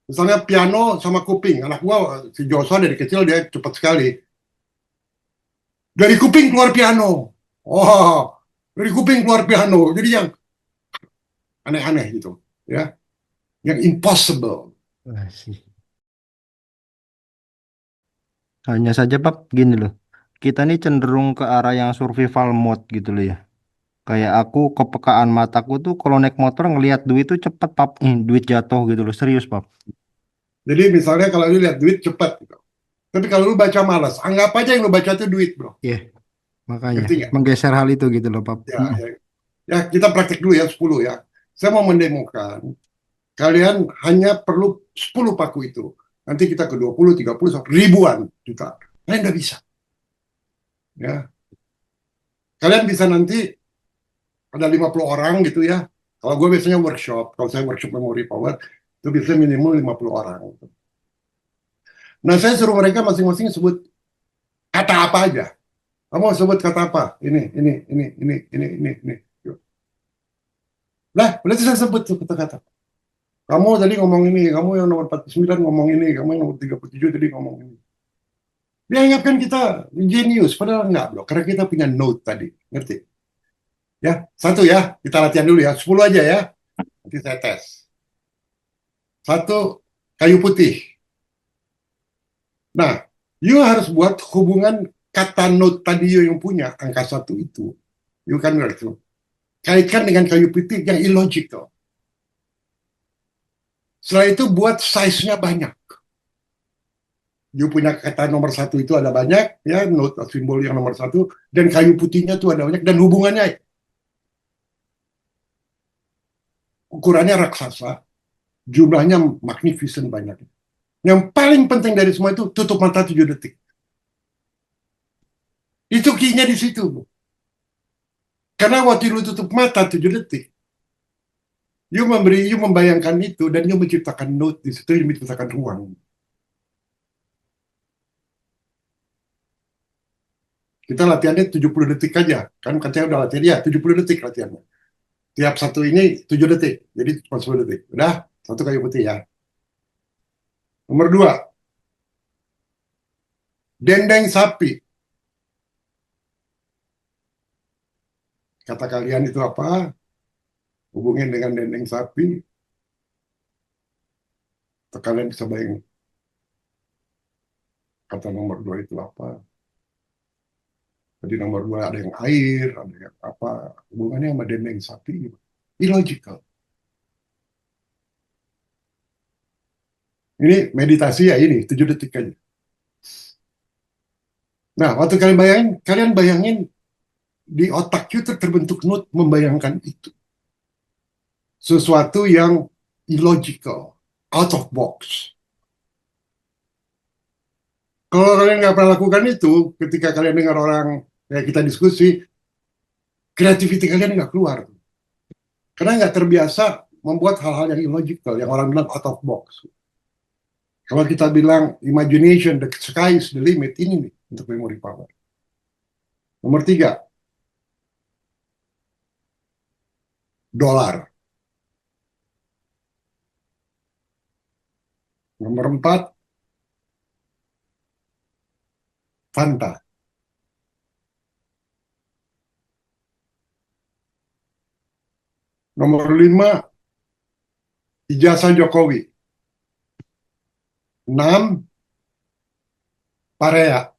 S3: Misalnya piano sama kuping. Anak gua, si Joshua dari kecil dia cepet sekali. Dari kuping keluar piano. Oh, dari kuping keluar piano. Jadi yang aneh-aneh gitu. Ya, yang impossible.
S2: Hanya saja, Pap, gini loh. Kita nih cenderung ke arah yang survival mode gitu loh ya. Kayak aku, kepekaan mataku tuh kalau naik motor ngelihat duit tuh cepet, Pap. Duit jatuh gitu loh. Serius, Pap.
S3: Jadi misalnya kalau lu lihat duit cepat gitu. Tapi kalau lu baca malas, anggap aja yang lu baca itu duit, bro.
S2: Iya. Makanya
S3: Ngerti nggak?
S2: menggeser hal itu gitu loh, Pap.
S3: Ya, kita praktek dulu ya 10 ya. Saya mau mendemokan. Kalian hanya perlu 10 paku itu. Nanti kita ke 20, 30, sampai ribuan juta. Kalian nggak bisa. Ya. Kalian bisa nanti ada 50 orang gitu ya. Kalau gue biasanya workshop, kalau saya workshop memory power, itu biasanya minimal 50 orang. Nah, saya suruh mereka masing-masing sebut kata apa aja. Kamu sebut kata apa? Ini. Yuk. Lah, berarti saya sebut tuh kata-kata. Kamu tadi ngomong ini, kamu yang nomor 49 ngomong ini, kamu yang nomor 37 tadi ngomong ini. Dia ingatkan kita genius, padahal enggak, bro. Karena kita punya note tadi, ngerti? Ya, satu ya, kita latihan dulu ya, 10 aja ya. Nanti saya tes. Satu, kayu putih. Nah, you harus buat hubungan kata note tadi you yang punya, angka satu itu. You kan harus kaitkan dengan kayu putih yang illogical. Setelah itu buat size-nya banyak. You punya kata nomor satu itu ada banyak, ya, note simbol yang nomor satu, dan kayu putihnya itu ada banyak, dan hubungannya ukurannya raksasa, jumlahnya magnificent banyak. Yang paling penting dari semua itu tutup mata 7 detik. Itu key-nya di situ. Karena waktu lu tutup mata 7 detik, you membayangkan itu, dan you menciptakan note di situ, you menciptakan ruang. Kita latihannya 70 detik aja. Kan katanya udah latihan, ya 70 detik latihannya. Tiap satu ini 7 detik, jadi cuma 10 detik. Udah, satu kayu putih ya. Nomor 2, dendeng sapi. Kata kalian itu apa? Hubungin dengan dendeng sapi. Atau kalian bisa bayangin kata nomor 2 itu apa? Jadi nomor 2 ada yang air, ada yang apa? Hubungannya sama dendeng sapi. Illogical. Ini meditasi ya ini, 7 detik aja. Nah, waktu kalian bayangin di otak kita terbentuk note membayangkan itu. Sesuatu yang illogical, out of box. Kalau kalian nggak pernah lakukan itu, ketika kalian dengar orang kayak kita diskusi, kreativiti kalian nggak keluar. Karena nggak terbiasa membuat hal-hal yang illogical, yang orang bilang out of box. Kalau kita bilang imagination, the sky is the limit, ini nih untuk memory power. Nomor 3, dolar. Nomor 4, Fanta. Nomor 5, ijazah Jokowi. 6, Parea.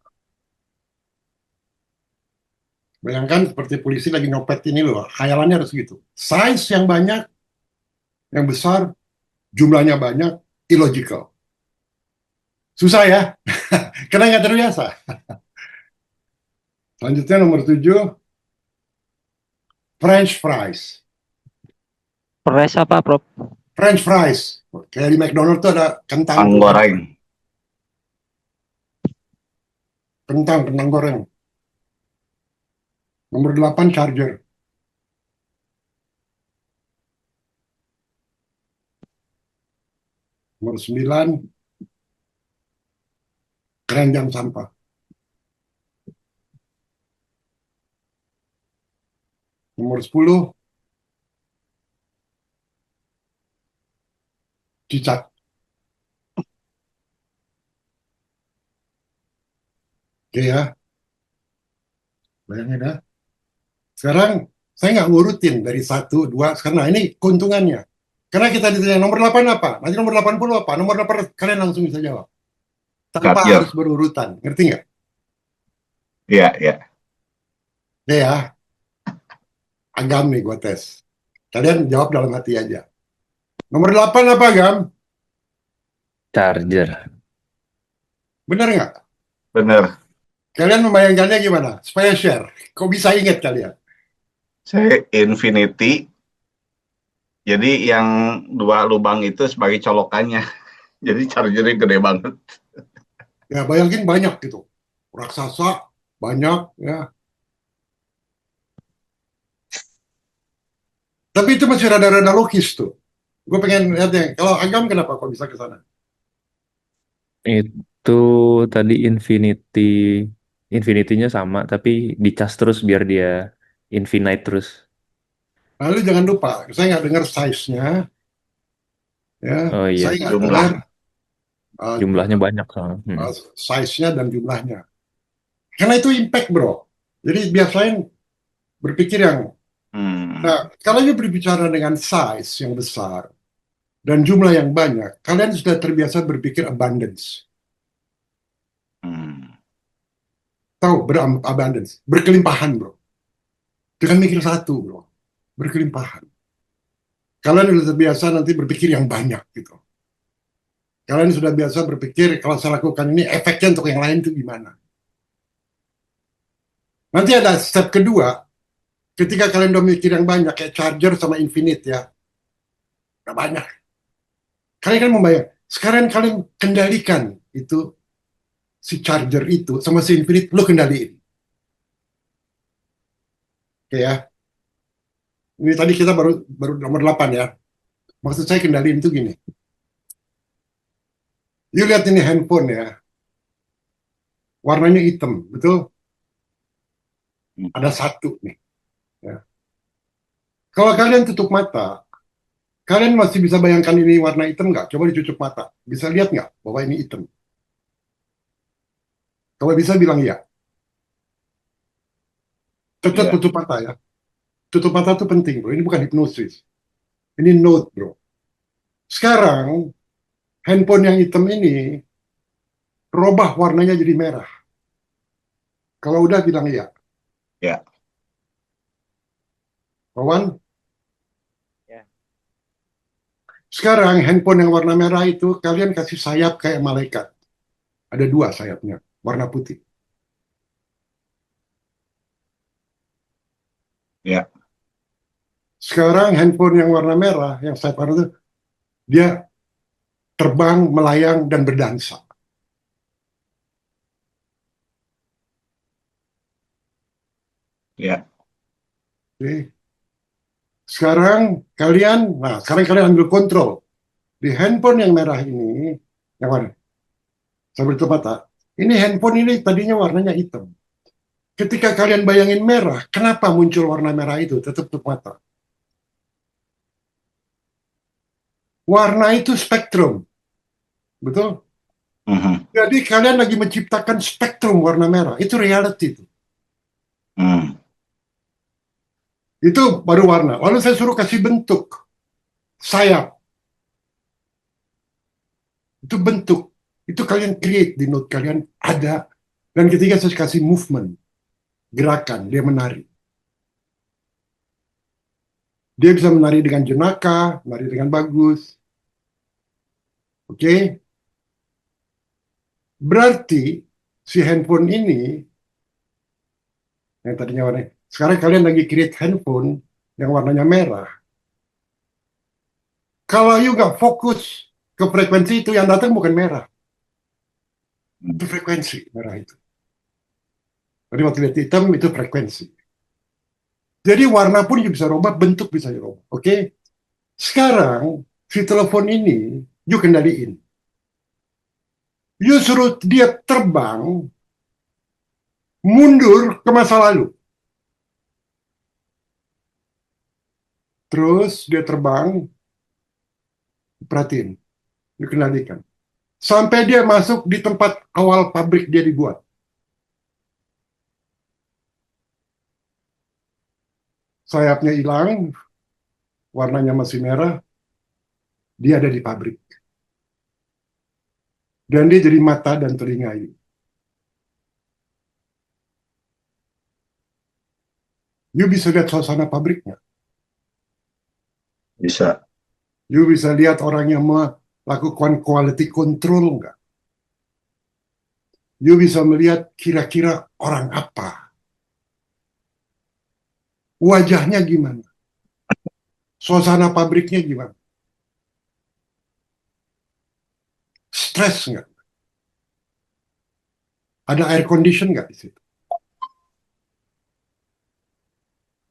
S3: Bayangkan seperti polisi lagi nyopet ini loh, khayalannya harus gitu. Size yang banyak, yang besar, jumlahnya banyak, illogical. Susah ya, karena nggak terbiasa. Selanjutnya nomor 7, French fries.
S4: Press apa, Prof?
S3: French fries. Kayak di McDonald tuh ada kentang.
S1: Kentang goreng.
S3: Kentang goreng. Nomor 8, charger. Nomor 9, keranjang sampah. Nomor 10, cicak. Oke ya, bayangin ya. Sekarang saya nggak ngurutin dari 1, 2, karena ini keuntungannya. Karena kita ditanya nomor 8 apa, nanti nomor 80 apa, nomor 8 kalian langsung bisa jawab. Tanpa
S1: Charger.
S3: harus berurutan, ngerti nggak?
S1: Iya, iya.
S3: Oke ya, Agam nih gue tes. Kalian jawab dalam hati aja. Nomor 8 apa, Agam?
S5: Charger.
S3: Bener nggak?
S1: Bener.
S3: Kalian membayangkannya gimana? Supaya share. Kok bisa ingat kalian?
S1: Saya Infinity. Jadi yang 2 lubang itu sebagai colokannya. Jadi chargernya gede banget.
S3: Ya bayangin banyak gitu. Raksasa, banyak ya. Tapi itu masih rada-rada logis tuh. Gue pengen lihatnya. Kalau Agam kenapa kok bisa ke sana?
S7: Itu tadi Infinity infinity-nya sama, tapi dicas terus biar dia infinite terus.
S3: Lalu jangan lupa, saya nggak dengar size-nya, ya,
S7: Oh iya,
S3: saya nggak
S1: Jumlah.
S3: dengar uh,
S7: jumlahnya banyak soalnya.
S3: size-nya dan jumlahnya. Karena itu impact, bro. Jadi biasain berpikir yang, nah, kalau you berbicara dengan size yang besar dan jumlah yang banyak, kalian sudah terbiasa berpikir abundance. Tahu, abundance, berkelimpahan, bro. Dengan mikir satu, bro, berkelimpahan. Kalian sudah terbiasa nanti berpikir yang banyak, gitu. Kalian sudah biasa berpikir, kalau saya lakukan ini, efeknya untuk yang lain itu gimana. Nanti ada step kedua, ketika kalian udah mikir yang banyak, kayak charger sama infinite ya, udah banyak. Kalian kan membayar. Sekarang kalian kendalikan itu, si charger itu, sama si infinite, lo kendaliin. Oke ya. Ini tadi kita baru nomor 8 ya. Maksud saya kendaliin itu gini. You lihat ini handphone ya. Warnanya hitam, betul? Ada satu nih. Ya. Kalau kalian tutup mata, kalian masih bisa bayangkan ini warna hitam nggak? Coba dicucuk mata. Bisa lihat nggak bahwa ini hitam? Kalau bisa bilang iya. Tetap
S1: Iya.
S3: tutup mata ya. Tutup mata itu penting, bro. Ini bukan hipnosis. Ini note, bro. Sekarang, handphone yang hitam ini, robah warnanya jadi merah. Kalau udah bilang iya.
S1: Ya.
S3: Kawan?
S4: Ya.
S3: Sekarang, handphone yang warna merah itu, kalian kasih sayap kayak malaikat. Ada 2 sayapnya, warna putih.
S1: Ya.
S3: Sekarang handphone yang warna merah, yang sayap warna itu, dia terbang, melayang, dan berdansa.
S1: Ya.
S3: Oke. Sekarang kalian ambil kontrol. Di handphone yang merah ini, yang mana? Sambil tutup mata. Ini handphone ini tadinya warnanya hitam. Ketika kalian bayangin merah, kenapa muncul warna merah itu? Tetap tutup mata. Warna itu spektrum. Betul? Jadi kalian lagi menciptakan spektrum warna merah. Itu reality itu. Itu baru warna. Lalu saya suruh kasih bentuk. Sayap. Itu bentuk. Itu kalian create di note kalian ada. Dan ketika saya kasih movement, gerakan, dia menari. Dia bisa menari dengan jenaka, menari dengan bagus. Oke? Berarti si handphone ini, yang tadinya warna, sekarang kalian lagi create handphone yang warnanya merah. Kalau you nggak fokus ke frekuensi itu, yang datang bukan merah. Itu frekuensi merah itu. Jadi waktu lihat hitam itu frekuensi. Jadi warna pun bisa rubah, bentuk bisa dirubah. Oke? Sekarang si telepon ini you kendaliin. You suruh dia terbang mundur ke masa lalu. Terus dia terbang, perhatiin, dikendalikan. Sampai dia masuk di tempat awal pabrik dia dibuat. Sayapnya hilang, warnanya masih merah, dia ada di pabrik. Dan dia jadi mata dan telinga ini. You bisa lihat suasana pabriknya.
S1: Bisa.
S3: You bisa lihat orang yang melakukan quality control nggak? You bisa melihat kira-kira orang apa? Wajahnya gimana? Suasana pabriknya gimana? Stres nggak? Ada air condition nggak di situ?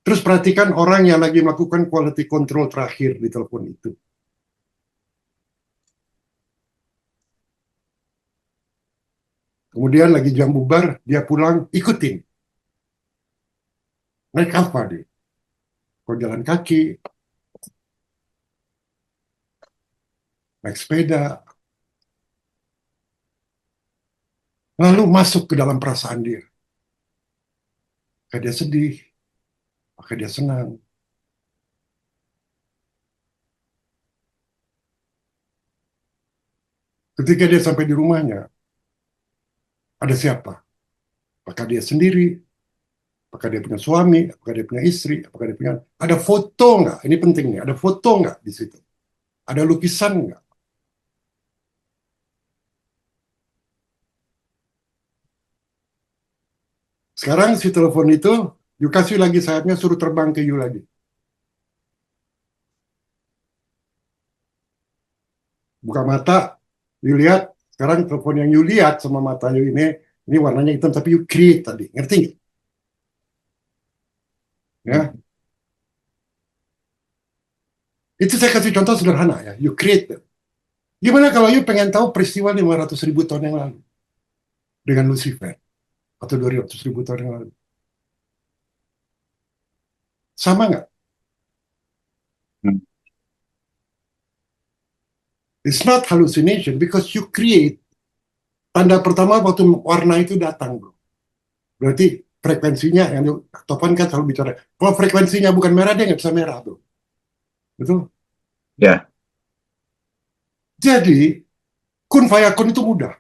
S3: Terus perhatikan orang yang lagi melakukan quality control terakhir di telepon itu. Kemudian lagi jam bubar, dia pulang, ikutin. Naik apa dia? Kau jalan kaki, naik sepeda, lalu masuk ke dalam perasaan dia. Apakah dia sedih? Apakah dia senang? Ketika dia sampai di rumahnya, ada siapa? Apakah dia sendiri? Apakah dia punya suami? Apakah dia punya istri? Apakah dia punya... Ada foto nggak? Ini penting nih. Ada foto nggak di situ? Ada lukisan nggak? Sekarang si telepon itu, you kasih lagi sayapnya, suruh terbang ke you lagi. Buka mata, you lihat. Sekarang telepon yang you lihat sama mata you ini warnanya hitam, tapi you create tadi. Ngerti nggak? Ya, itu saya kasih contoh sederhana ya. You create. Gimana kalau you pengen tahu peristiwa 500.000 tahun yang lalu dengan Lucifer atau 200.000 tahun yang lalu? Sama nggak?
S1: Hmm.
S3: It's not hallucination because you create. Tanda pertama waktu warna itu datang, bro. Berarti frekuensinya yang Topan kan selalu bicara. Kalau frekuensinya bukan merah, dia nggak bisa merah, bro. Betul?
S1: Ya.
S3: Jadi kun fayakun itu mudah.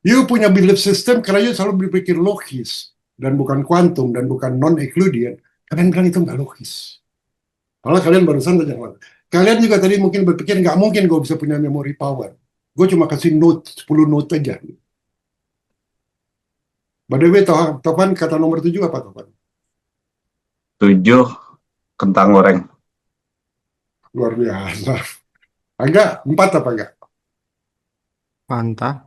S3: You punya belief system karena you selalu berpikir logis dan bukan kuantum dan bukan non-Euclidean. Kalian bilang itu nggak logis. Malah kalian barusan saja. Kalian juga tadi mungkin berpikir nggak mungkin gue bisa punya memory power. Gue cuma kasih note 10 note aja. By the way, Topan kata nomor 7 apa, Topan?
S1: 7 kentang goreng.
S3: Luar biasa. Agak 4 apa enggak?
S2: Mantap.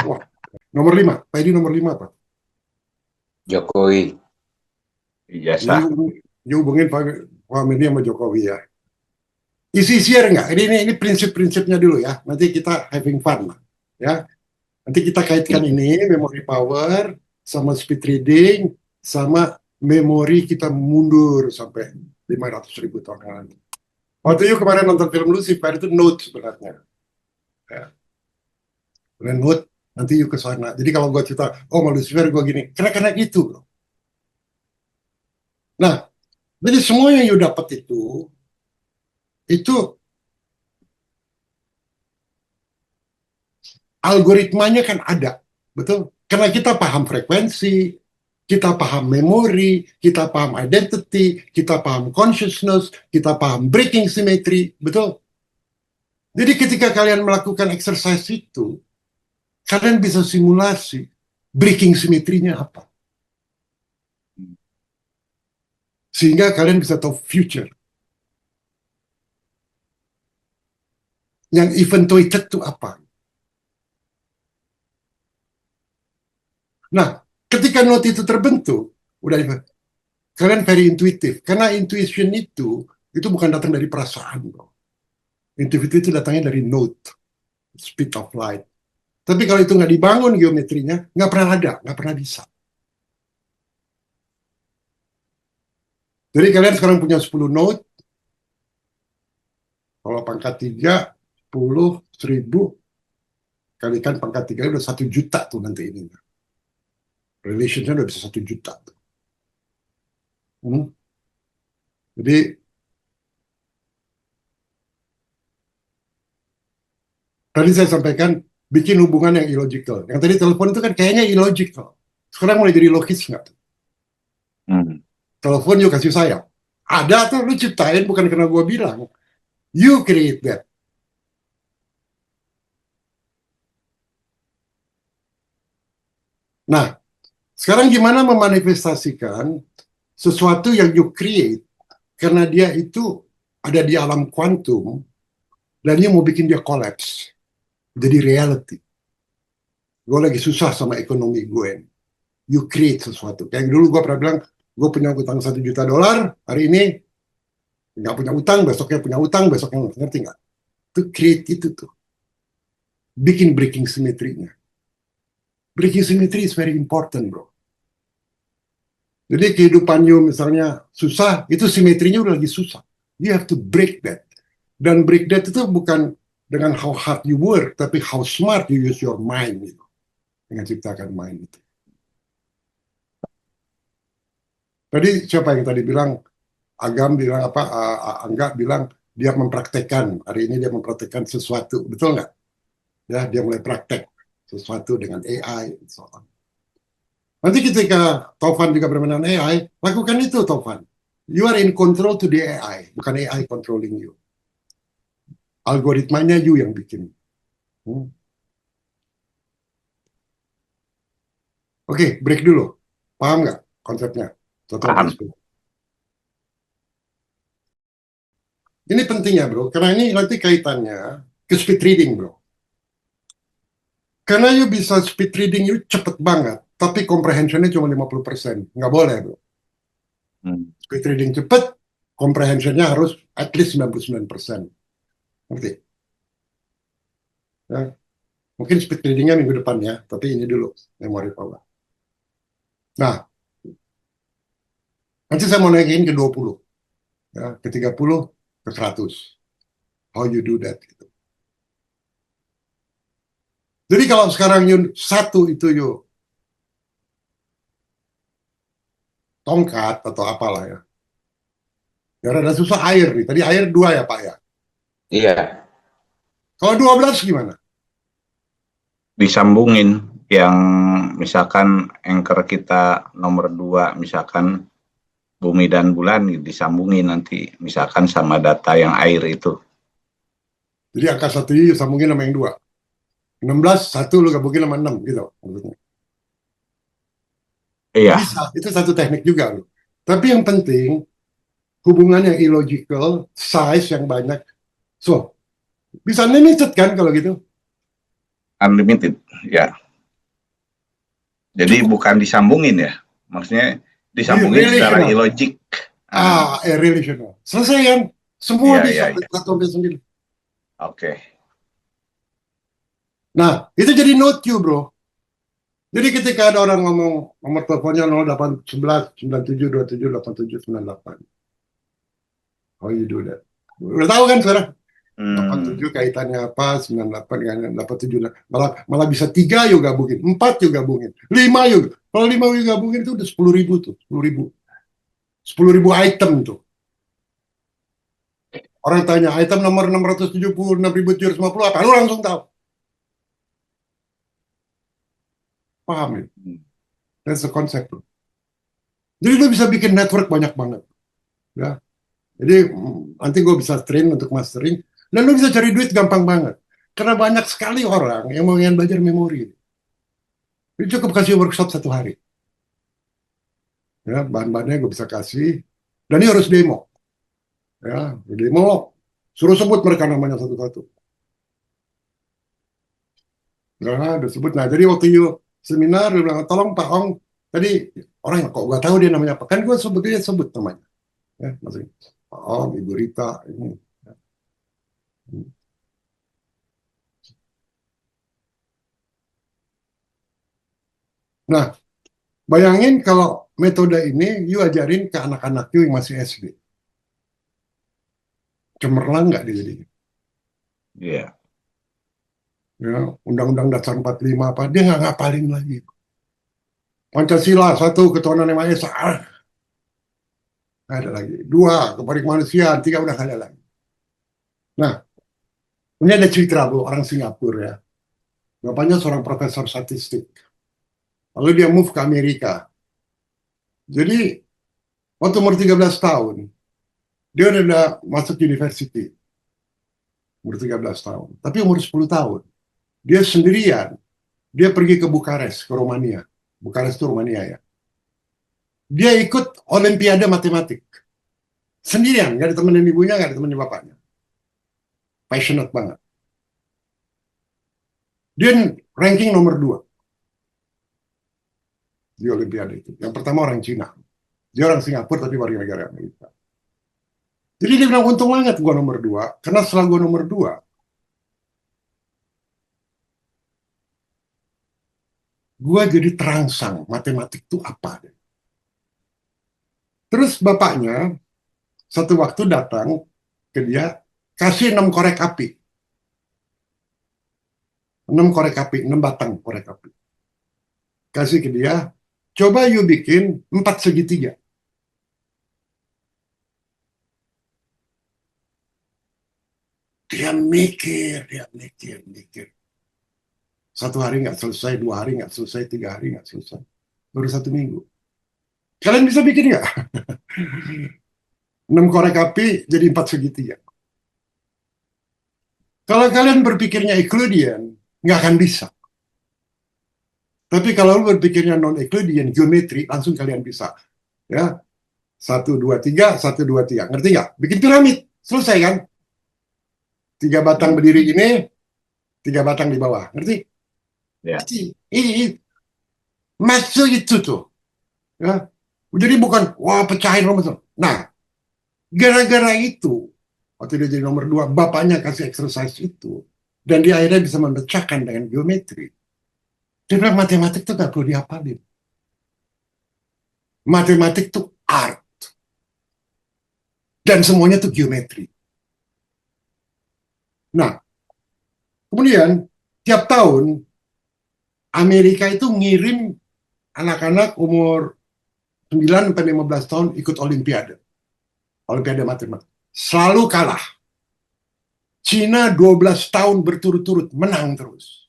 S3: Wah. Nomor 5. Tadi nomor 5 apa?
S6: Jokowi.
S1: Ijazah.
S3: Ini hubungin Pak Wahyudi sama Jokowi ya. Isi share enggak? Ini prinsip-prinsipnya dulu ya. Nanti kita having fun lah. Ya. Nanti kita kaitkan ini memory power sama speed reading sama memori kita mundur sampai 500.000 tahun yang lalu. Waktu itu kemarin nonton film Lucifer itu note sebenarnya. Ya. Dan note nanti yuk ke sana. Jadi kalau gue cerita, oh mau Lucifer gue gini, karena gitu. Nah, jadi semua yang you dapat itu algoritmanya kan ada, betul? Karena kita paham frekuensi, kita paham memori, kita paham identity, kita paham consciousness, kita paham breaking symmetry, betul? Jadi ketika kalian melakukan exercise itu, kalian bisa simulasi breaking symmetry-nya apa. Sehingga kalian bisa tahu future. Yang eventuated itu apa. Nah, ketika note itu terbentuk, udah kalian very intuitive. Karena intuition itu bukan datang dari perasaan. Intuition itu datangnya dari note, speed of light. Tapi kalau itu nggak dibangun geometrinya, nggak pernah ada, nggak pernah bisa. Jadi kalian sekarang punya 10 note, kalau pangkat 3, 10.000, kalikan pangkat 3 udah 1 juta tuh nanti ini. Relationnya udah bisa 1 juta. Jadi tadi saya sampaikan bikin hubungan yang illogical. Yang tadi telepon itu kan kayaknya illogical. Sekarang mulai jadi logis nggak? Telepon yuk kasih sayap. Ada tuh lu ciptain bukan karena gue bilang. You create that. Nah, sekarang gimana memanifestasikan sesuatu yang you create karena dia itu ada di alam kuantum dan you mau bikin dia collapse jadi reality. Gue lagi susah sama ekonomi gue. You create sesuatu. Kayak dulu gue pernah bilang gue punya utang $1 juta, hari ini nggak punya utang, besoknya punya utang, besoknya ngerti nggak? to create itu tuh. Bikin breaking symmetry-nya. Breaking symmetry is very important, bro. Jadi kehidupan you misalnya susah, itu simetrinya udah lagi susah. You have to break that. Dan break that itu bukan dengan how hard you work, tapi how smart you use your mind gitu. Dengan ciptakan mind itu. Tadi siapa yang tadi bilang, Agam bilang apa, Angga bilang dia mempraktekkan, hari ini dia mempraktekkan sesuatu, betul nggak? Ya, dia mulai praktek sesuatu dengan AI, and so on. Nanti ketika Taufan juga bermain dengan AI, lakukan itu Taufan. You are in control to the AI, bukan AI controlling you. Algoritmanya you yang bikin. Oke, break dulu. Paham nggak konsepnya?
S1: Paham.
S3: Ini penting ya bro, karena ini nanti kaitannya ke speed reading bro. Karena you bisa speed reading you cepet banget, tapi comprehensionnya cuma 50%. Nggak boleh bro. Speed reading cepet, comprehensionnya harus at least 99%. Ngerti? Ya. Mungkin speed readingnya minggu depan ya, tapi ini dulu, memory power. Nah, nanti saya mau naikin ke 20, ya, ke 30, ke 100. How you do that? Gitu. Jadi kalau sekarang you satu itu you tongkat atau apalah ya. Ya rada susah air nih. Tadi air 2 ya Pak ya?
S6: Iya.
S3: Kalau 12 gimana?
S1: Disambungin yang misalkan anchor kita nomor 2, misalkan bumi dan bulan disambungin nanti misalkan sama data yang air itu.
S3: Jadi angka 1 you sambungin sama yang 2. 16, 1 lu gabungin sama 6 gitu.
S1: Iya.
S3: Bisa, itu satu teknik juga loh. Tapi yang penting hubungan yang illogical, size yang banyak. So, bisa unlimited kan kalau gitu?
S1: Unlimited, ya. Jadi bukan disambungin ya. Maksudnya disambungin secara illogik.
S3: Relational. Selesai kan? Semua
S1: Iya,
S3: bisa satu sendiri.
S1: Oke.
S3: Nah, itu jadi note you, bro. Jadi ketika ada orang ngomong nomor teleponnya 0811 97 27 87 98. How you do that? Udah tahu kan sekarang? 87 kaitannya apa, 98 kan 87 malah bisa 3 yuk gabungin, 4 yuk gabungin, 5 yuk. Kalau 5 yuk gabungin itu udah 10.000 tuh, 10.000 item tuh. Orang tanya item nomor 676.750 apa? Lu langsung tahu. Paham ya? That's the concept tuh. Jadi lu bisa bikin network banyak banget. Ya. Jadi nanti gue bisa train untuk mastering. Dan lu bisa cari duit gampang banget. Karena banyak sekali orang yang mau belajar memori. Jadi cukup kasih workshop 1 hari. Ya, bahan-bahannya gue bisa kasih. Dan ini harus demo. Ya, demo. Suruh sebut mereka namanya satu-satu. Nah, udah sebut. Nah, jadi waktu seminar, dia bilang, tolong Pak Ong. Tadi orang kok gak tahu dia namanya apa. Kan gue sebut namanya. Ya, maksudnya Pak Ong, Ibu Rita, ini. Nah, bayangin kalau metode ini you ajarin ke anak-anak you yang masih SD. Cemerlang nggak dia jadinya?
S1: Iya.
S3: Ya, Undang-Undang Dasar 45 apa, dia nggak ngapalin lagi. Pancasila 1, ketuhanan yang Maha Esa. Nggak ada lagi. 2, kepada kemanusiaan. 3, udah nggak ada lagi. Nah, ini ada cerita bu, orang Singapura ya. Bapaknya seorang profesor statistik. Lalu dia move ke Amerika. Jadi, waktu umur 13 tahun, dia udah masuk university. Umur 13 tahun. Tapi umur 10 tahun, dia sendirian. Dia pergi ke Bukares, ke Romania. Bukares itu Romania ya. Dia ikut Olimpiade Matematik. Sendirian, nggak ditemenin ibunya, nggak ditemenin bapaknya. Passionate banget. Dia ranking nomor 2 di Olimpiade itu. Yang pertama orang Cina. Dia orang Singapura tapi warga negara Amerika. Jadi dia bilang untung banget gue nomor 2. Karena setelah gue nomor 2, gue jadi terangsang matematik itu apa. Terus bapaknya satu waktu datang ke dia, kasih 6 korek api. 6 korek api, 6 batang korek api. Kasih ke dia, coba you bikin 4 segitiga. Dia mikir. Satu hari nggak selesai, 2 hari nggak selesai, 3 hari nggak selesai. Baru 1 minggu. Kalian bisa bikin nggak? 6 korek api jadi 4 segitiga. Kalau kalian berpikirnya Euclidean, nggak akan bisa. Tapi kalau berpikirnya non-Euclidean, geometri, langsung kalian bisa. Ya, 1, 2, 3, 1, 2, 3. Ngerti nggak? Bikin piramid, selesai kan? 3 batang berdiri ini, 3 batang di bawah. Ngerti?
S1: Ya.
S3: Ini masuk itu tuh. Ya. Jadi bukan, wah pecahin rumus. Nah, gara-gara itu, waktu dia jadi nomor 2, bapaknya kasih exercise itu. Dan dia akhirnya bisa memecahkan dengan geometri. Dia bilang matematik tuh gak perlu dihafalin. Matematik tuh art. Dan semuanya tuh geometri. Nah, kemudian tiap tahun Amerika itu ngirim anak-anak umur 9 sampai 15 tahun ikut Olimpiade. Olimpiade matematik. Selalu kalah. Cina 12 tahun berturut-turut menang terus.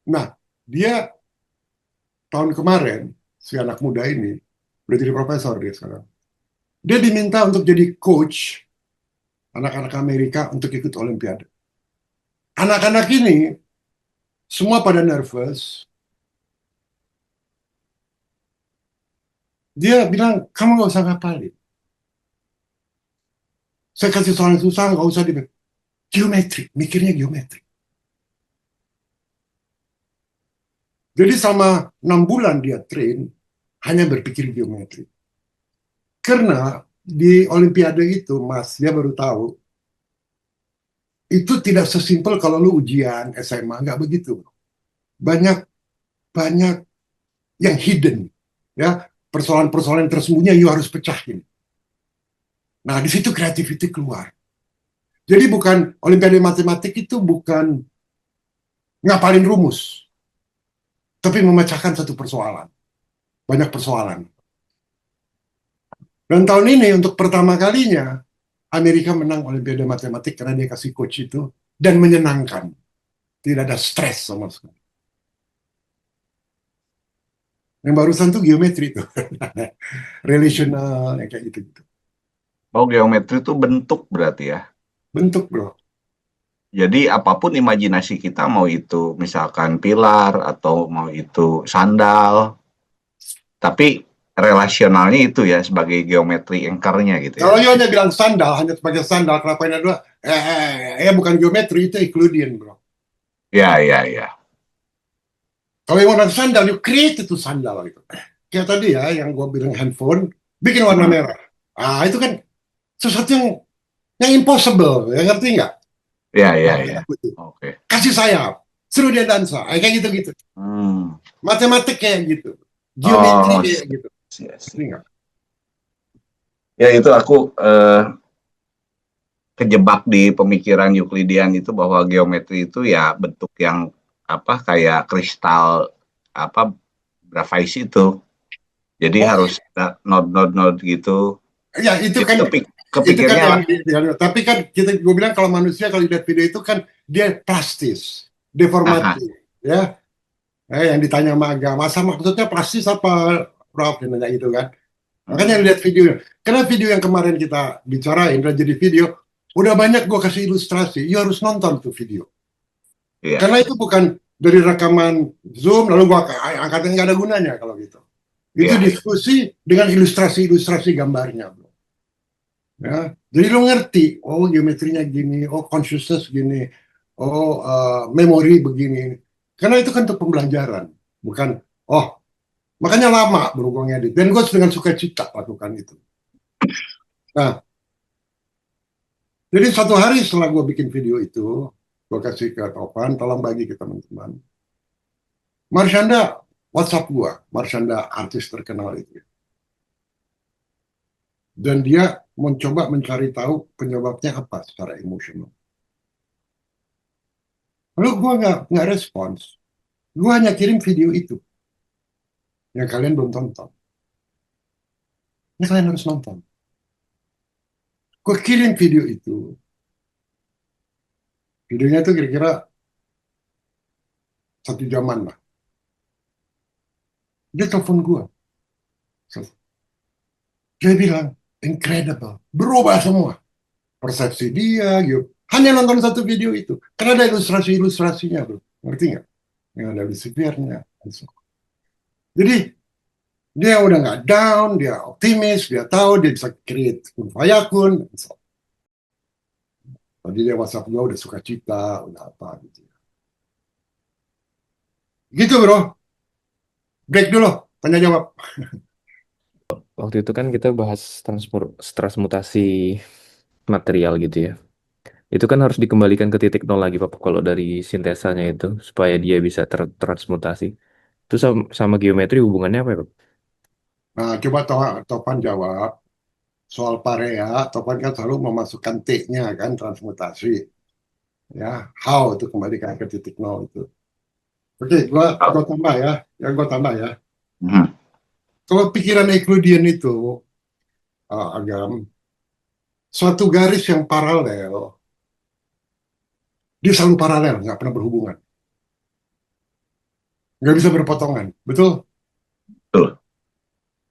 S3: Nah, dia tahun kemarin, si anak muda ini, udah jadi profesor dia sekarang. Dia diminta untuk jadi coach anak-anak Amerika untuk ikut Olimpiade. Anak-anak ini semua pada nervous. Dia bilang, kamu gak usah ngapalin. Saya kasih soal yang susah, gak usah di geometri, mikirnya geometri. Jadi selama 6 bulan dia train, hanya berpikir geometri. Karena di Olimpiade itu, Mas, dia baru tahu, itu tidak sesimpel kalau lu ujian SMA, nggak begitu. Banyak yang hidden, ya, persoalan-persoalan tersembunyi you harus pecahin. Nah, di situ creativity keluar. Jadi bukan Olimpiade matematik itu bukan ngapalin rumus, tapi memecahkan satu persoalan. Banyak persoalan. Dan tahun ini untuk pertama kalinya Amerika menang Olimpiade matematik karena dia kasih coach itu dan menyenangkan. Tidak ada stres sama sekali. Yang barusan tuh geometri tuh. Relational, yang kayak gitu-gitu.
S1: Oh, geometri itu bentuk berarti ya.
S3: Bentuk, bro.
S1: Jadi apapun imajinasi kita, mau itu misalkan pilar atau mau itu sandal, tapi relasionalnya itu ya sebagai geometri anchor-nya gitu
S3: Kalau
S1: ya.
S3: you hanya bilang sandal, hanya sebagai sandal, kenapa ini adalah, bukan geometri, itu Euclidean, bro.
S1: Ya.
S3: Kalau yang warna sandal, you create itu sandal gitu. Kayak tadi ya, yang gue bilang handphone, bikin warna merah. Ah, itu kan sesuatu yang impossible, ya ngerti nggak?
S1: Ya. Oke.
S3: Kasih sayap, suruh dia dansa, kayak gitu-gitu. Matematik kayak gitu, geometri kayak gitu. Ngerti nggak?
S1: Ya itu aku kejebak di pemikiran Euclidean itu bahwa geometri itu ya bentuk yang apa kayak kristal apa graphite itu. Jadi harus ada node gitu.
S3: Ya itu kan
S1: kepikirnya
S3: tapi kan gue bilang kalau manusia kalau lihat video itu kan dia plastis, deformatif, ya. Yang ditanya sama agama, masa maksudnya plastis apa, Prof? Dia nanya gitu kan. Makanya lihat video. Karena video yang kemarin kita bicarain udah jadi video, udah banyak gue kasih ilustrasi. You harus nonton tuh video.
S1: Yeah.
S3: Karena itu bukan dari rekaman Zoom lalu gue angkatnya nggak ada gunanya kalau gitu. Itu diskusi dengan ilustrasi gambarnya, bro. Ya, jadi lo ngerti, oh geometrinya gini, oh consciousness gini, oh memori begini. Karena itu kan untuk pembelajaran, bukan, oh makanya lama baru gue ngedit. Dan gue dengan sukacita lakukan itu. Nah, Jadi satu hari setelah gue bikin video itu, gue kasih ke Topan, tolong bagi ke teman-teman. Marshanda WhatsApp gue, Marshanda artis terkenal itu. Dan dia mencoba mencari tahu penyebabnya apa secara emosional. Lalu gue nggak respons. Gue hanya kirim video itu yang kalian belum tonton. Ini kalian harus nonton. Gue kirim video itu. Videonya itu kira-kira 1 jaman lah. Dia telepon gue. Dia bilang, incredible. Berubah semua. Persepsi dia, gitu. Hanya nonton satu video itu. Karena ada ilustrasi-ilustrasinya, bro. Ngerti nggak? Yang ada Lucifernya. Jadi, dia udah nggak down, dia optimis, dia tahu dia bisa create kun fayakun. Tadi dia WhatsApp gue udah suka cita, udah apa gitu. Gitu bro, break dulu, tanya jawab.
S7: Waktu itu kan kita bahas transmutasi material gitu ya. Itu kan harus dikembalikan ke titik nol lagi Pak kalau dari sintesanya itu supaya dia bisa tertransmutasi. Itu sama geometri hubungannya apa ya Pak?
S3: Nah, coba Topan jawab soal parea. Topan kan selalu memasukkan T-nya kan, transmutasi. Ya, how itu kembali ke titik nol itu. Oke, gua tambah ya. Gua tambah ya.
S1: Hmm.
S3: Kalau pikiran Euclidean itu, Agam, suatu garis yang paralel, dia selalu paralel, nggak pernah berhubungan. Nggak bisa berpotongan, betul?
S1: Betul.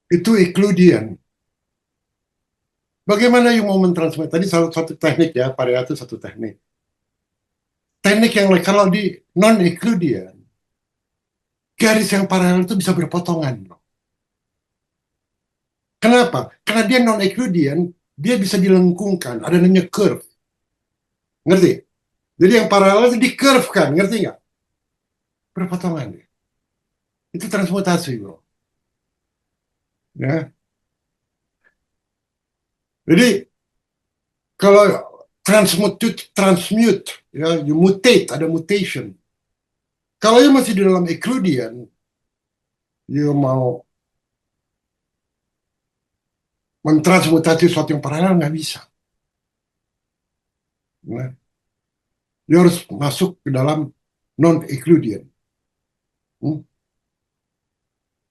S3: Itu Euclidean. Bagaimana yang mau mentransmit? Tadi salah satu teknik ya, parea itu satu teknik. Teknik yang lain, kalau di non-Euclidean, garis yang paralel itu bisa berpotongan. Kenapa? Karena dia non-Euclidean, dia bisa dilengkungkan, ada namanya curve. Ngerti? Jadi yang paralel itu di-curve kan, ngerti nggak? Berpotongan. Itu transmutasi, bro. Ya. Jadi, kalau transmute, ya, you mutate, ada mutation. Kalau you masih di dalam Euclidean, you mau mentransmutasi sesuatu yang paralel nggak bisa. Nah, dia harus masuk ke dalam non-Euclidean.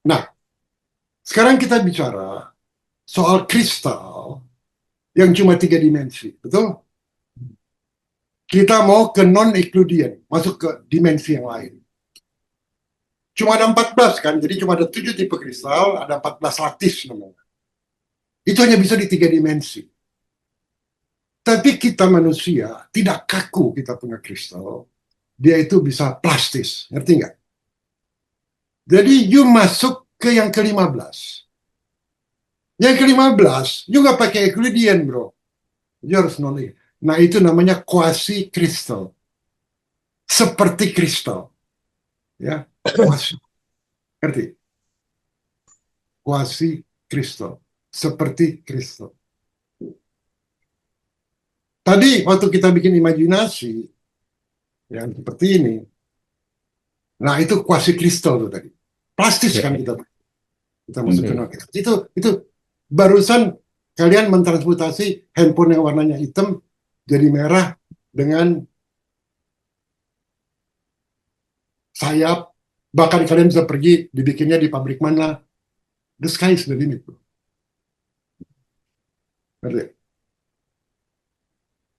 S3: Nah, sekarang kita bicara soal kristal yang cuma 3 dimensi, betul? Kita mau ke non-Euclidean, masuk ke dimensi yang lain. Cuma ada 14 kan, jadi cuma ada 7 tipe kristal, ada 14 lattice namanya. Itu hanya bisa di 3 dimensi. Tapi kita manusia tidak kaku kita punya kristal. Dia itu bisa plastis, ngerti nggak? Jadi you masuk ke yang ke-15. Yang ke-15, you nggak pakai Euclidean, bro. You harus non. Nah, itu namanya quasi kristal. Seperti kristal. Ya, quasi. Ngerti? Quasi kristal. Seperti kristal. Tadi waktu kita bikin imajinasi yang seperti ini, nah itu quasi kristal tuh tadi. Plastis kan kita masukkan. Itu barusan kalian mentransmutasi handphone yang warnanya hitam jadi merah dengan sayap. Bahkan kalian bisa pergi dibikinnya di pabrik mana. The sky is the limit, bro. Ngerti?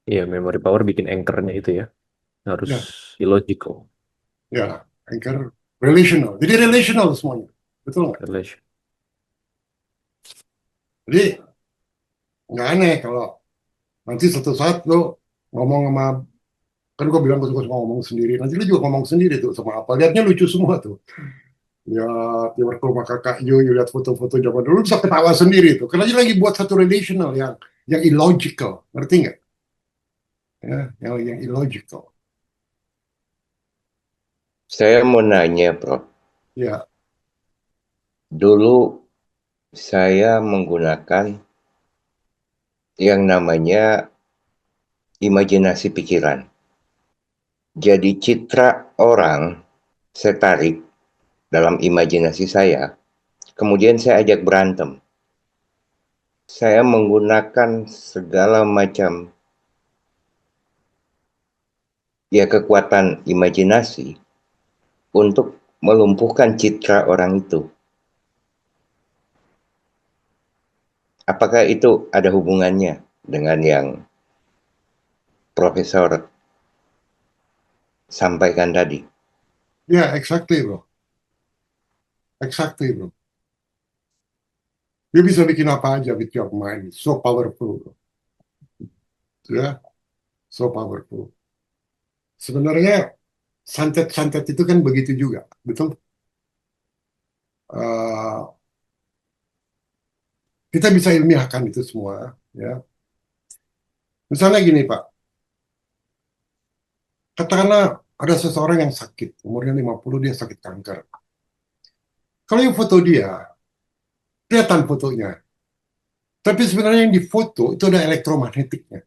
S7: Iya, memory power bikin anchor-nya itu ya. Harus
S3: Ya.
S7: illogical.
S3: Ya, anchor relational. Jadi relational semuanya. Betul nggak?
S7: Relation.
S3: Jadi nggak aneh kalau nanti suatu saat lo ngomong sama, kan gue bilang gue suka ngomong sendiri. Nanti lo juga ngomong sendiri tuh sama apa. Lihatnya lucu semua tuh. Ya, tiba ke rumah kakak you lihat foto-foto zaman dulu bisa ketawa sendiri tuh. Karena dia lagi buat satu relational yang illogical. Ngerti nggak? Ya, yang illogical.
S6: Saya mau nanya, Prof.
S3: Ya,
S6: Dulu saya menggunakan yang namanya imajinasi pikiran. Jadi citra orang saya tarik dalam imajinasi saya, kemudian saya ajak berantem. Saya menggunakan segala macam kekuatan imajinasi untuk melumpuhkan citra orang itu. Apakah itu ada hubungannya dengan yang Profesor sampaikan tadi?
S3: Yeah, exactly, bro. Exactly, bro. You bisa bikin apa aja with your mind. So powerful, bro. Ya, so powerful. Sebenarnya santet-santet itu kan begitu juga, betul? Eh, kita bisa ilmiahkan itu semua, ya. Misalnya gini, Pak. Katakanlah ada seseorang yang sakit, umurnya 50, dia sakit kanker. Kalau yang foto dia, kelihatan fotonya. Tapi sebenarnya yang difoto itu ada elektromagnetiknya.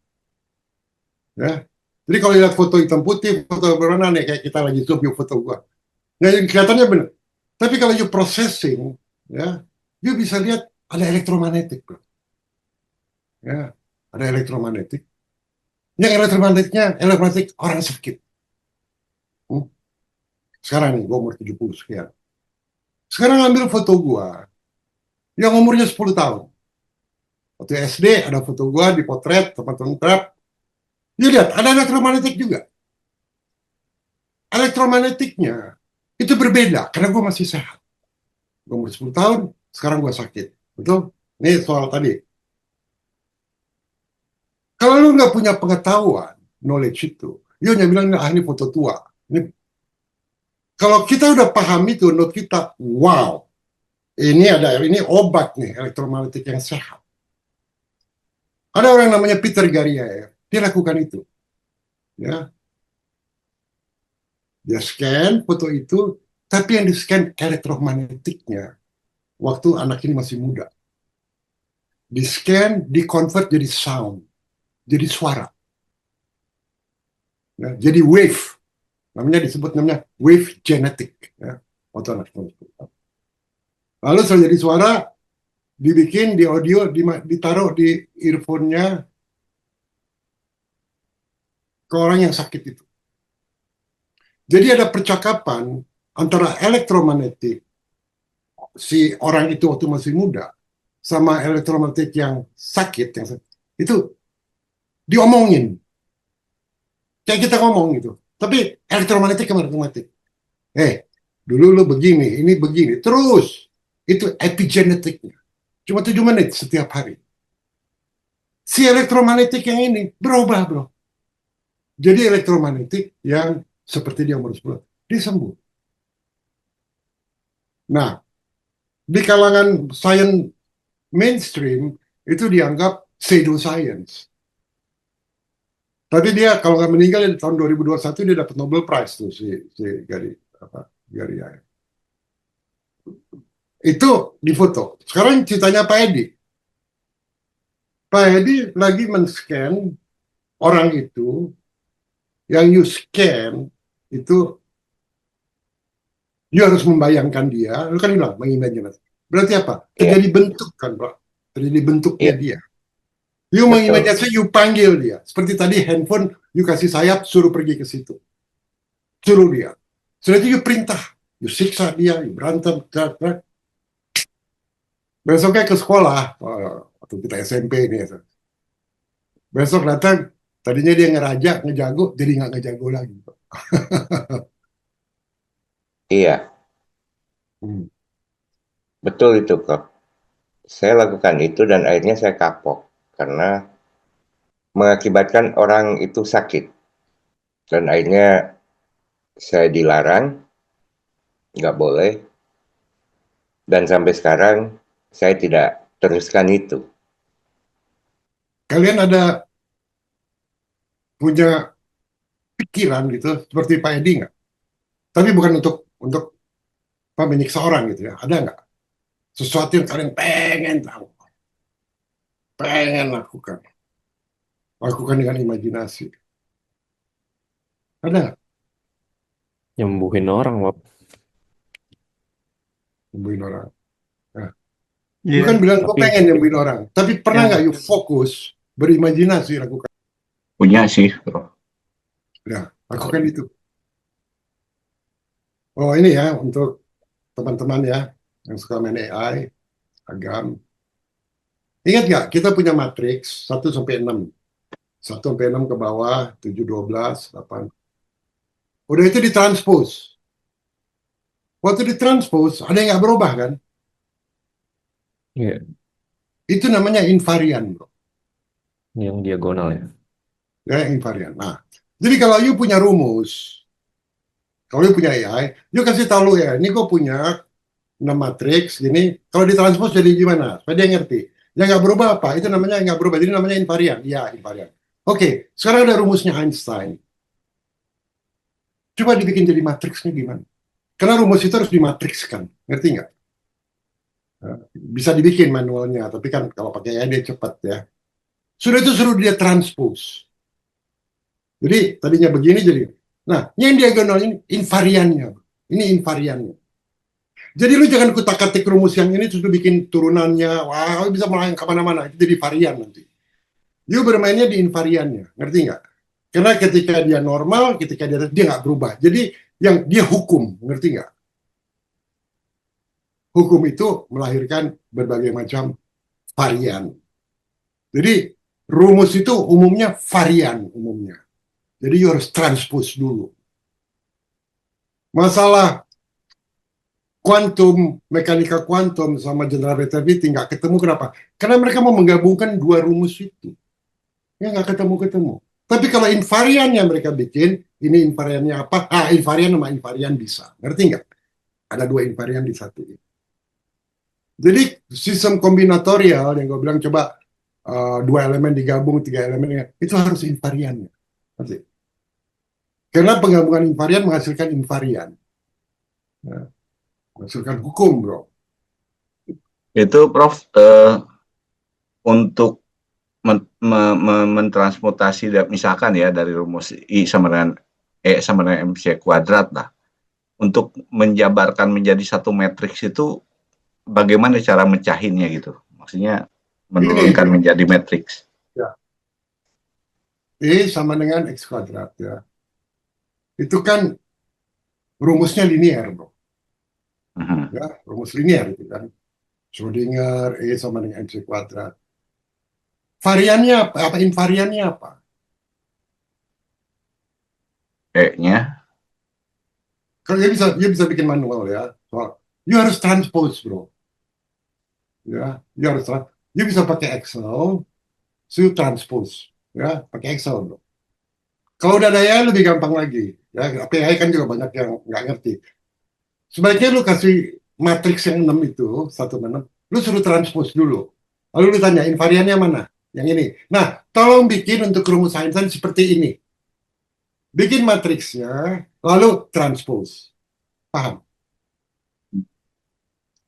S3: Ya. Jadi kalau lihat foto hitam putih, foto berwarna nih, kayak kita lagi zoom yuk foto gua. Nah, yang kelihatannya benar. Tapi kalau you processing, ya, you bisa lihat ada elektromagnetik, bro. Ya, ada elektromagnetik. Yang elektromagnetik orang sakit. Hmm. Sekarang nih, gua umur 70 sekian. Sekarang ambil foto gua yang umurnya 10 tahun. Waktu SD ada foto gua di potret teman-teman trap. You lihat, ada elektromagnetik juga. Elektromagnetiknya itu berbeda karena gue masih sehat. Gue umur 10 tahun, sekarang gue sakit. Betul? Ini soal tadi. Kalau lu nggak punya pengetahuan, knowledge itu, you hanya bilang, ah ini foto tua. Kalau kita udah paham itu, menurut kita, wow, ini obat nih, elektromagnetik yang sehat. Ada orang namanya Peter Garrier, dia lakukan itu. Ya, dia scan foto itu, tapi yang di-scan elektromagnetiknya waktu anak ini masih muda. Di-scan, di-convert jadi sound, jadi suara. Ya, jadi wave. Namanya wave genetic. Ya, waktu anak itu. Lalu setelah jadi suara, dibikin di audio, ditaruh di earphone-nya ke orang yang sakit itu. Jadi ada percakapan antara elektromagnetik si orang itu waktu masih muda sama elektromagnetik yang sakit, itu diomongin. Kayak kita ngomong gitu. Tapi elektromagnetik ke elektromagnetik. Dulu lu begini, ini begini. Terus, itu epigenetiknya. Cuma 7 menit setiap hari. Si elektromagnetik yang ini berubah, bro. Jadi elektromagnetik yang seperti dia umur 10, dia sembuh. Nah, di kalangan science mainstream, itu dianggap pseudoscience. Tapi dia kalau nggak meninggal di tahun 2021 dia dapat Nobel Prize tuh si Gary Gary. Itu difoto. Sekarang ceritanya Pak Edi. Pak Edi lagi men-scan orang itu, yang you scan itu you harus membayangkan dia. Lu kan bilang mengimajinasi. Berarti apa? Terjadi bentuk kan, Bro. Terjadi bentuknya dia. You mengimajinasi, you panggil dia. Seperti tadi handphone, you kasih sayap, suruh pergi ke situ. Suruh dia. Setelah itu you perintah. You siksa dia, you berantem. Besoknya ke sekolah. Waktu kita SMP ini. Besok datang, tadinya dia ngeraja, ngejago, jadi nggak ngejago lagi.
S6: Iya, betul itu, Prof. Saya lakukan itu dan akhirnya saya kapok karena mengakibatkan orang itu sakit. Dan akhirnya saya dilarang, nggak boleh. Dan sampai sekarang saya tidak teruskan itu.
S3: Kalian ada punya pikiran gitu seperti Pak Edi nggak? Tapi bukan untuk menyiksa orang gitu ya. Ada nggak sesuatu yang kalian pengen tahu, pengen lakukan? Lakukan dengan imajinasi. Ada nggak?
S7: Nyembuhin orang, Wap.
S3: Nyembuhin orang. Nah,
S2: Iya,
S3: lu kan bilang gue
S7: Tapi
S3: pengen nyembuhin orang. Tapi pernah
S2: yang
S3: nggak you fokus, berimajinasi lakukan?
S1: Punya sih, bro.
S3: Ya, lakukan itu. Oh ini ya, untuk teman-teman ya, yang suka main AI, agam. Ingat nggak, kita punya matriks 1 sampai 6. 1 sampai 6 ke bawah, 7, 12, 8. Udah itu ditranspose. Waktu ditranspose, ada yang nggak berubah kan?
S7: iya,
S3: Itu namanya invarian, bro.
S7: yang diagonal ya.
S3: Ya, invarian. Nah, jadi kalau you punya rumus, kalau you punya AI, you kasih tahu ya, ini gue punya 6 matriks, gini, kalau ditranspose jadi gimana? Supaya dia ngerti. Yang nggak berubah apa? Itu namanya nggak berubah, jadi namanya invarian. Iya, invarian. Oke, sekarang ada rumusnya Einstein. Coba dibikin jadi matriksnya gimana? Karena rumus itu harus dimatrikskan, ngerti nggak? Bisa dibikin manualnya, tapi kan kalau pakai AI dia cepat ya. Sudah itu suruh dia transpose. Jadi tadinya begini jadi. Nah, yang diagonal ini invariannya. Ini invariannya. Jadi lu jangan kutak-katik rumus yang ini terus lu bikin turunannya. Wah, bisa melayang kemana-mana. Itu jadi varian nanti. Lu bermainnya di invariannya. Ngerti nggak? Karena ketika dia normal, ketika dia nggak berubah. Jadi yang dia hukum. Ngerti nggak? Hukum itu melahirkan berbagai macam varian. Jadi rumus itu umumnya varian umumnya. Jadi you harus transpose dulu. Masalah kuantum, mekanika kuantum sama general relativity nggak ketemu, kenapa? Karena mereka mau menggabungkan dua rumus itu. Ya nggak ketemu-ketemu. Tapi kalau invariannya mereka bikin, ini invariannya apa? Invarian sama invarian bisa. Ngerti nggak? Ada dua invarian di satu. Jadi sistem kombinatorial yang gue bilang coba dua elemen digabung, tiga elemen, itu harus invariannya. Ngerti? Karena penggabungan invarian menghasilkan invarian. Ya, menghasilkan hukum, bro.
S1: Itu Prof, untuk mentransmutasi misalkan ya dari rumus I sama dengan E sama dengan MC kuadrat lah, untuk menjabarkan menjadi satu matriks itu bagaimana cara mecahinnya gitu, maksudnya menurunkan
S3: Ini,
S1: menjadi matriks.
S3: ya. E sama dengan X kuadrat ya. Itu kan rumusnya linear, bro. Ya, rumus linear itu kan. Schrödinger, E sama dengan MC kuadrat. Variannya apa? Invariannya apa?
S1: E-nya
S3: Kalau dia bisa bikin manual ya. So, you harus transpose, bro. Ya, you bisa pakai Excel, so you transpose. Ya, pakai Excel, bro. Kalau udah ada AI lebih gampang lagi. Ya, AI kan juga banyak yang nggak ngerti. Sebaiknya lu kasih matriks yang 6 itu, 1 ke 6, lu suruh transpose dulu. Lalu lu tanya, invariannya mana? Yang ini. Nah, tolong bikin untuk rumus Einstein seperti ini. Bikin matriksnya, lalu transpose. Paham?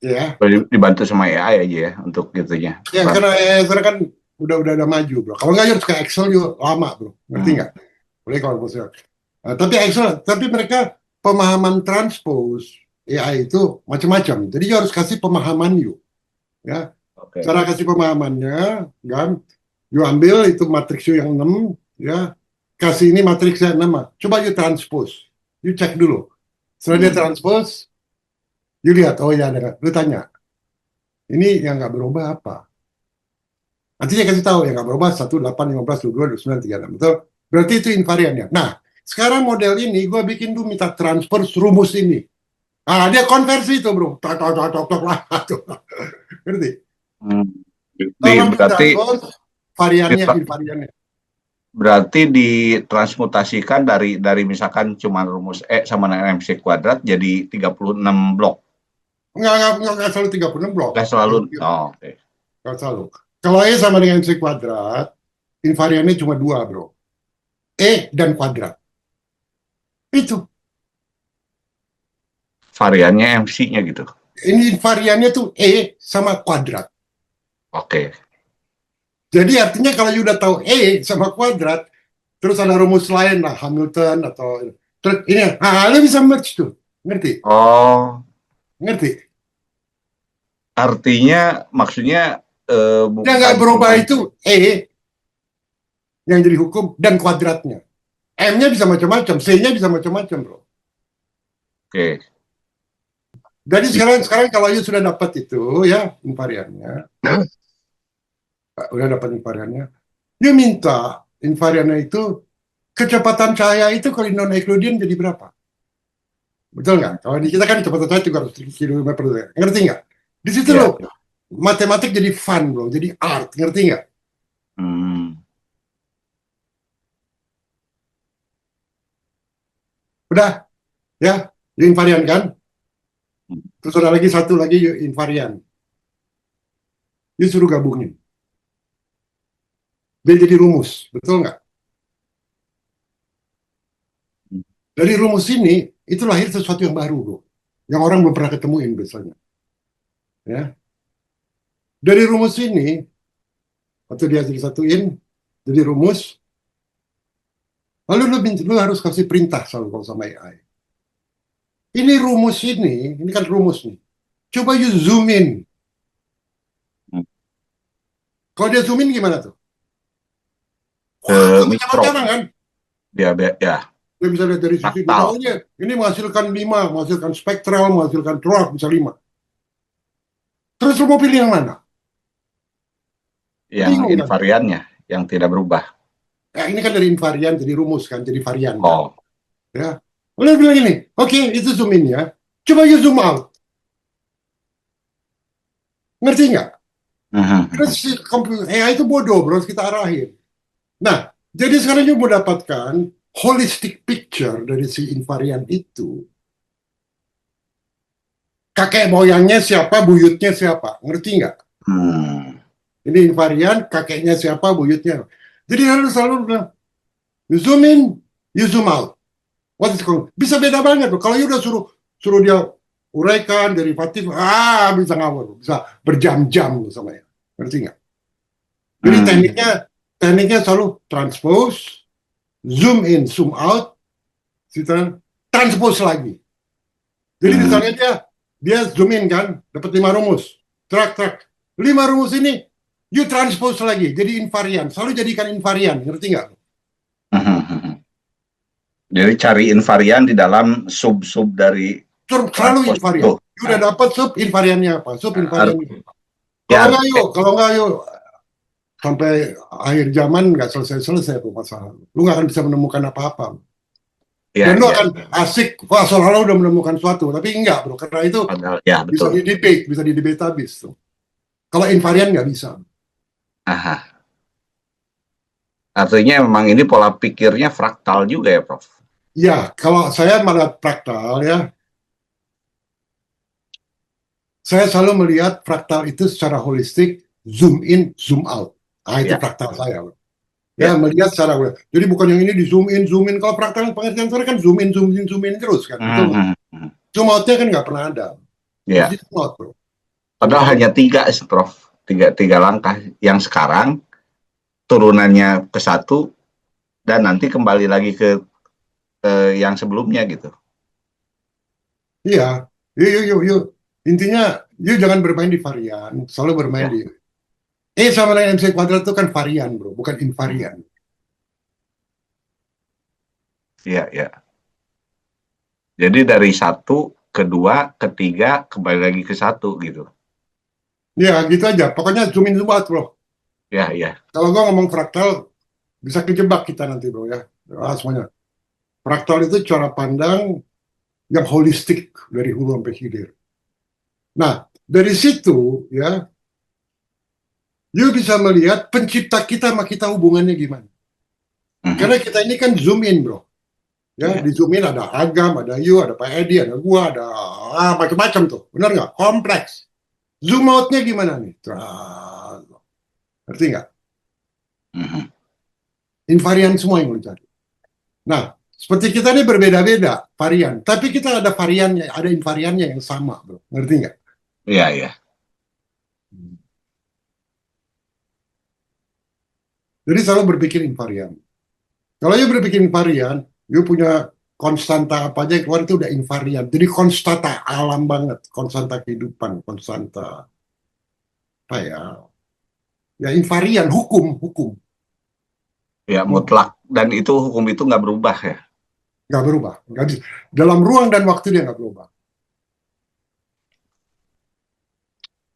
S3: Ya.
S1: dibantu sama AI aja ya untuk gitunya.
S3: Ya, karena kan udah ada maju, bro. Kalau nggak, harus ke Excel juga lama, bro. Ngerti nggak? Boleh kalau maksudnya. Tapi Excel, tapi mereka pemahaman transpose AI itu macam-macam. Jadi harus kasih pemahaman you. Ya.
S1: Okay.
S3: Cara kasih pemahamannya, kan? You ambil itu matriks you yang 6, ya. Kasih ini matriks yang 6. Coba you transpose. You cek dulu. Setelah dia transpose, you lihat, oh ya ada. Lu tanya, ini yang nggak berubah apa? Nanti dia kasih tahu yang nggak berubah 1, 8, 15, 22, 29, 36. Betul? Berarti itu invariannya. Nah, sekarang model ini gue bikin tuh minta transfer rumus ini. Dia konversi itu, bro. Tok lah. Ngerti?
S1: Berarti
S3: variannya, invariannya.
S1: Berarti ditransmutasikan dari misalkan cuma rumus E sama dengan MC kuadrat jadi 36 blok.
S3: Nggak selalu 36 blok.
S1: Nggak selalu. Oh, oke.
S3: Nggak selalu. Kalau E sama dengan MC kuadrat, invariannya cuma 2, bro. E dan kuadrat. Itu.
S1: Variannya MC-nya gitu.
S3: Ini variannya tuh E sama kuadrat.
S1: Oke.
S3: Jadi artinya kalau you udah tahu E sama kuadrat, terus ada rumus lain lah, Hamilton atau terus ini, lu bisa merge tuh, ngerti?
S1: Oh,
S3: Ngerti?
S1: artinya maksudnya
S3: Yang nggak
S1: bukan
S3: berubah
S1: cuma
S3: itu E yang jadi hukum dan kuadratnya. M-nya bisa macam-macam, C-nya bisa macam-macam, bro.
S1: oke.
S3: Jadi sekarang kalau you sudah dapat itu ya invariannya, udah dapat invariannya, you minta invariannya itu kecepatan cahaya itu kalau non Euclidean jadi berapa? Betul nggak? Kalau di kita kan kecepatan cahaya 300 km per detik. Ngerti nggak? Di situ
S1: Ya.
S3: loh, matematik jadi fun, bro. Jadi art. Ngerti nggak? Udah, ya. You invarian kan? Terus ada lagi satu lagi you invarian. You suruh gabungin. Dia jadi rumus. Betul nggak? Dari rumus ini, itu lahir sesuatu yang baru, bro. Yang orang belum pernah ketemuin biasanya. Ya. Dari rumus ini, waktu dia disatuin, jadi rumus, lalu lu harus kasih perintah selalu kalau sama AI. Ini rumus ini kan rumus nih. Coba you zoom in. Kalau dia zoom in gimana tuh? Wah,
S1: mikro.
S3: macam-macam kan?
S1: Ya.
S3: Dia bisa lihat dari sisi
S1: Fraktal.
S3: misalnya, ini menghasilkan 5, menghasilkan spektral, menghasilkan dwarf, bisa 5. Terus lu mau pilih yang mana?
S1: Yang
S3: Bingung, kan?
S1: invariannya, yang tidak berubah.
S3: Ini kan dari invarian jadi rumus kan, jadi varian.
S1: Oh.
S3: Kan? Ya. Lalu bilang gini, oke, itu zoom in ya. Coba you zoom out. Ngerti nggak? Terus si komputer AI itu bodoh, bro, kita arahin. Nah, jadi sekarang you mau dapatkan holistic picture dari si invarian itu. Kakek moyangnya siapa, buyutnya siapa. Ngerti nggak? Ini invarian, kakeknya siapa, buyutnya. Jadi harus selalu bilang, you zoom in, you zoom out. What is called? Bisa beda banget. Bro. Kalau you udah suruh dia uraikan, derivatif, bisa ngawur. Bisa berjam-jam sama ya. Ngerti nggak? Jadi tekniknya selalu transpose, zoom in, zoom out, transpose lagi. Jadi misalnya dia zoom in kan, dapat 5 rumus, trak. 5 rumus ini, you transpose lagi, jadi invarian. Selalu jadikan invarian, ngerti nggak?
S1: Jadi cari invarian di dalam sub-sub dari
S3: selalu invarian. You udah dapat sub invariannya apa? Sub invariannya. Kalau nggak yuk sampai akhir zaman nggak selesai tuh masalah. Lu nggak akan bisa menemukan apa-apa. Dan lu akan asik, wah seolah-olah udah menemukan suatu, tapi enggak, bro, karena itu bisa di debate habis tuh. Kalau invarian nggak bisa.
S1: Artinya memang ini pola pikirnya fraktal juga ya, Prof?
S3: Ya, kalau saya melihat fraktal ya, saya selalu melihat fraktal itu secara holistik, zoom in, zoom out. Itu fraktal saya. Ya, melihat secara, jadi bukan yang ini di zoom in. Kalau fraktal pengertian saya kan zoom in terus kan. Zoom outnya kan nggak pernah ada.
S1: Iya.
S3: Bro.
S1: Padahal hanya 3, Prof. Tiga langkah. Yang sekarang turunannya ke 1 dan nanti kembali lagi ke yang sebelumnya gitu. Iya,
S3: yuk. Intinya, yuk jangan bermain di varian, selalu bermain di E sama dengan MC kuadrat itu kan varian, bro, bukan invarian.
S1: Iya. Jadi dari 1 ke 2 ke 3 kembali lagi ke 1 gitu.
S3: Ya, gitu aja. Pokoknya zoom in zoom out, bro.
S1: Iya.
S3: Kalau gua ngomong fraktal, bisa kejebak kita nanti, bro, ya. Semuanya. Fraktal itu cara pandang yang holistik dari hulu sampai hilir. Nah, dari situ ya, you bisa melihat pencipta kita sama kita hubungannya gimana. Karena kita ini kan zoom in, bro. Ya, di zoom in ada Agam, ada you, ada Pak Edi, ada gua, ada macam-macam tuh. Benar nggak? Kompleks. Zoom out-nya gimana nih? Ngerti nggak? Invarian semua yang lu cari. Nah, seperti kita ini berbeda-beda varian, tapi kita ada variannya, ada invariannya yang sama, bro. Ngerti nggak?
S1: Iya.
S3: Jadi selalu berpikir invarian. Kalau you berpikir invarian, you punya konstanta apa aja yang keluar itu udah invarian. Jadi konstanta alam banget, konstanta kehidupan, konstanta apa ya? Ya invarian, hukum
S1: Ya, mutlak. Dan itu hukum itu nggak berubah ya.
S3: nggak berubah. Nggak bisa. Dalam ruang dan waktu dia nggak berubah.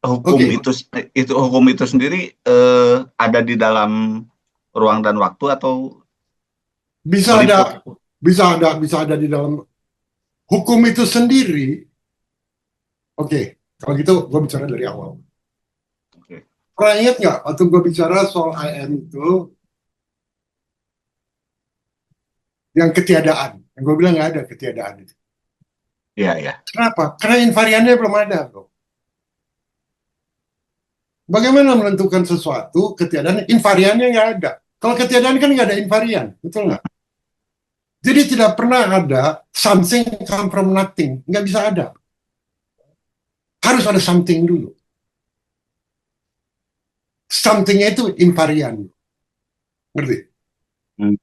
S1: Hukum
S3: Oke.
S1: hukum itu sendiri ada di dalam ruang dan waktu atau
S3: Bisa ada,
S1: meliput?
S3: bisa ada di dalam hukum itu sendiri. Oke, kalau gitu gue bicara dari awal.
S1: Oke.
S3: Pernah ingat nggak waktu gue bicara soal IM itu yang ketiadaan? Yang gue bilang nggak ada ketiadaan itu.
S1: Iya, ya.
S3: Kenapa? Karena invariannya belum ada, bro. Bagaimana menentukan sesuatu ketiadaan invariannya nggak ada? Kalau ketiadaan kan nggak ada invarian, betul nggak? Jadi tidak pernah ada something come from nothing, nggak bisa ada. Harus ada something dulu. Somethingnya itu invarian, ngerti?
S1: Hmm.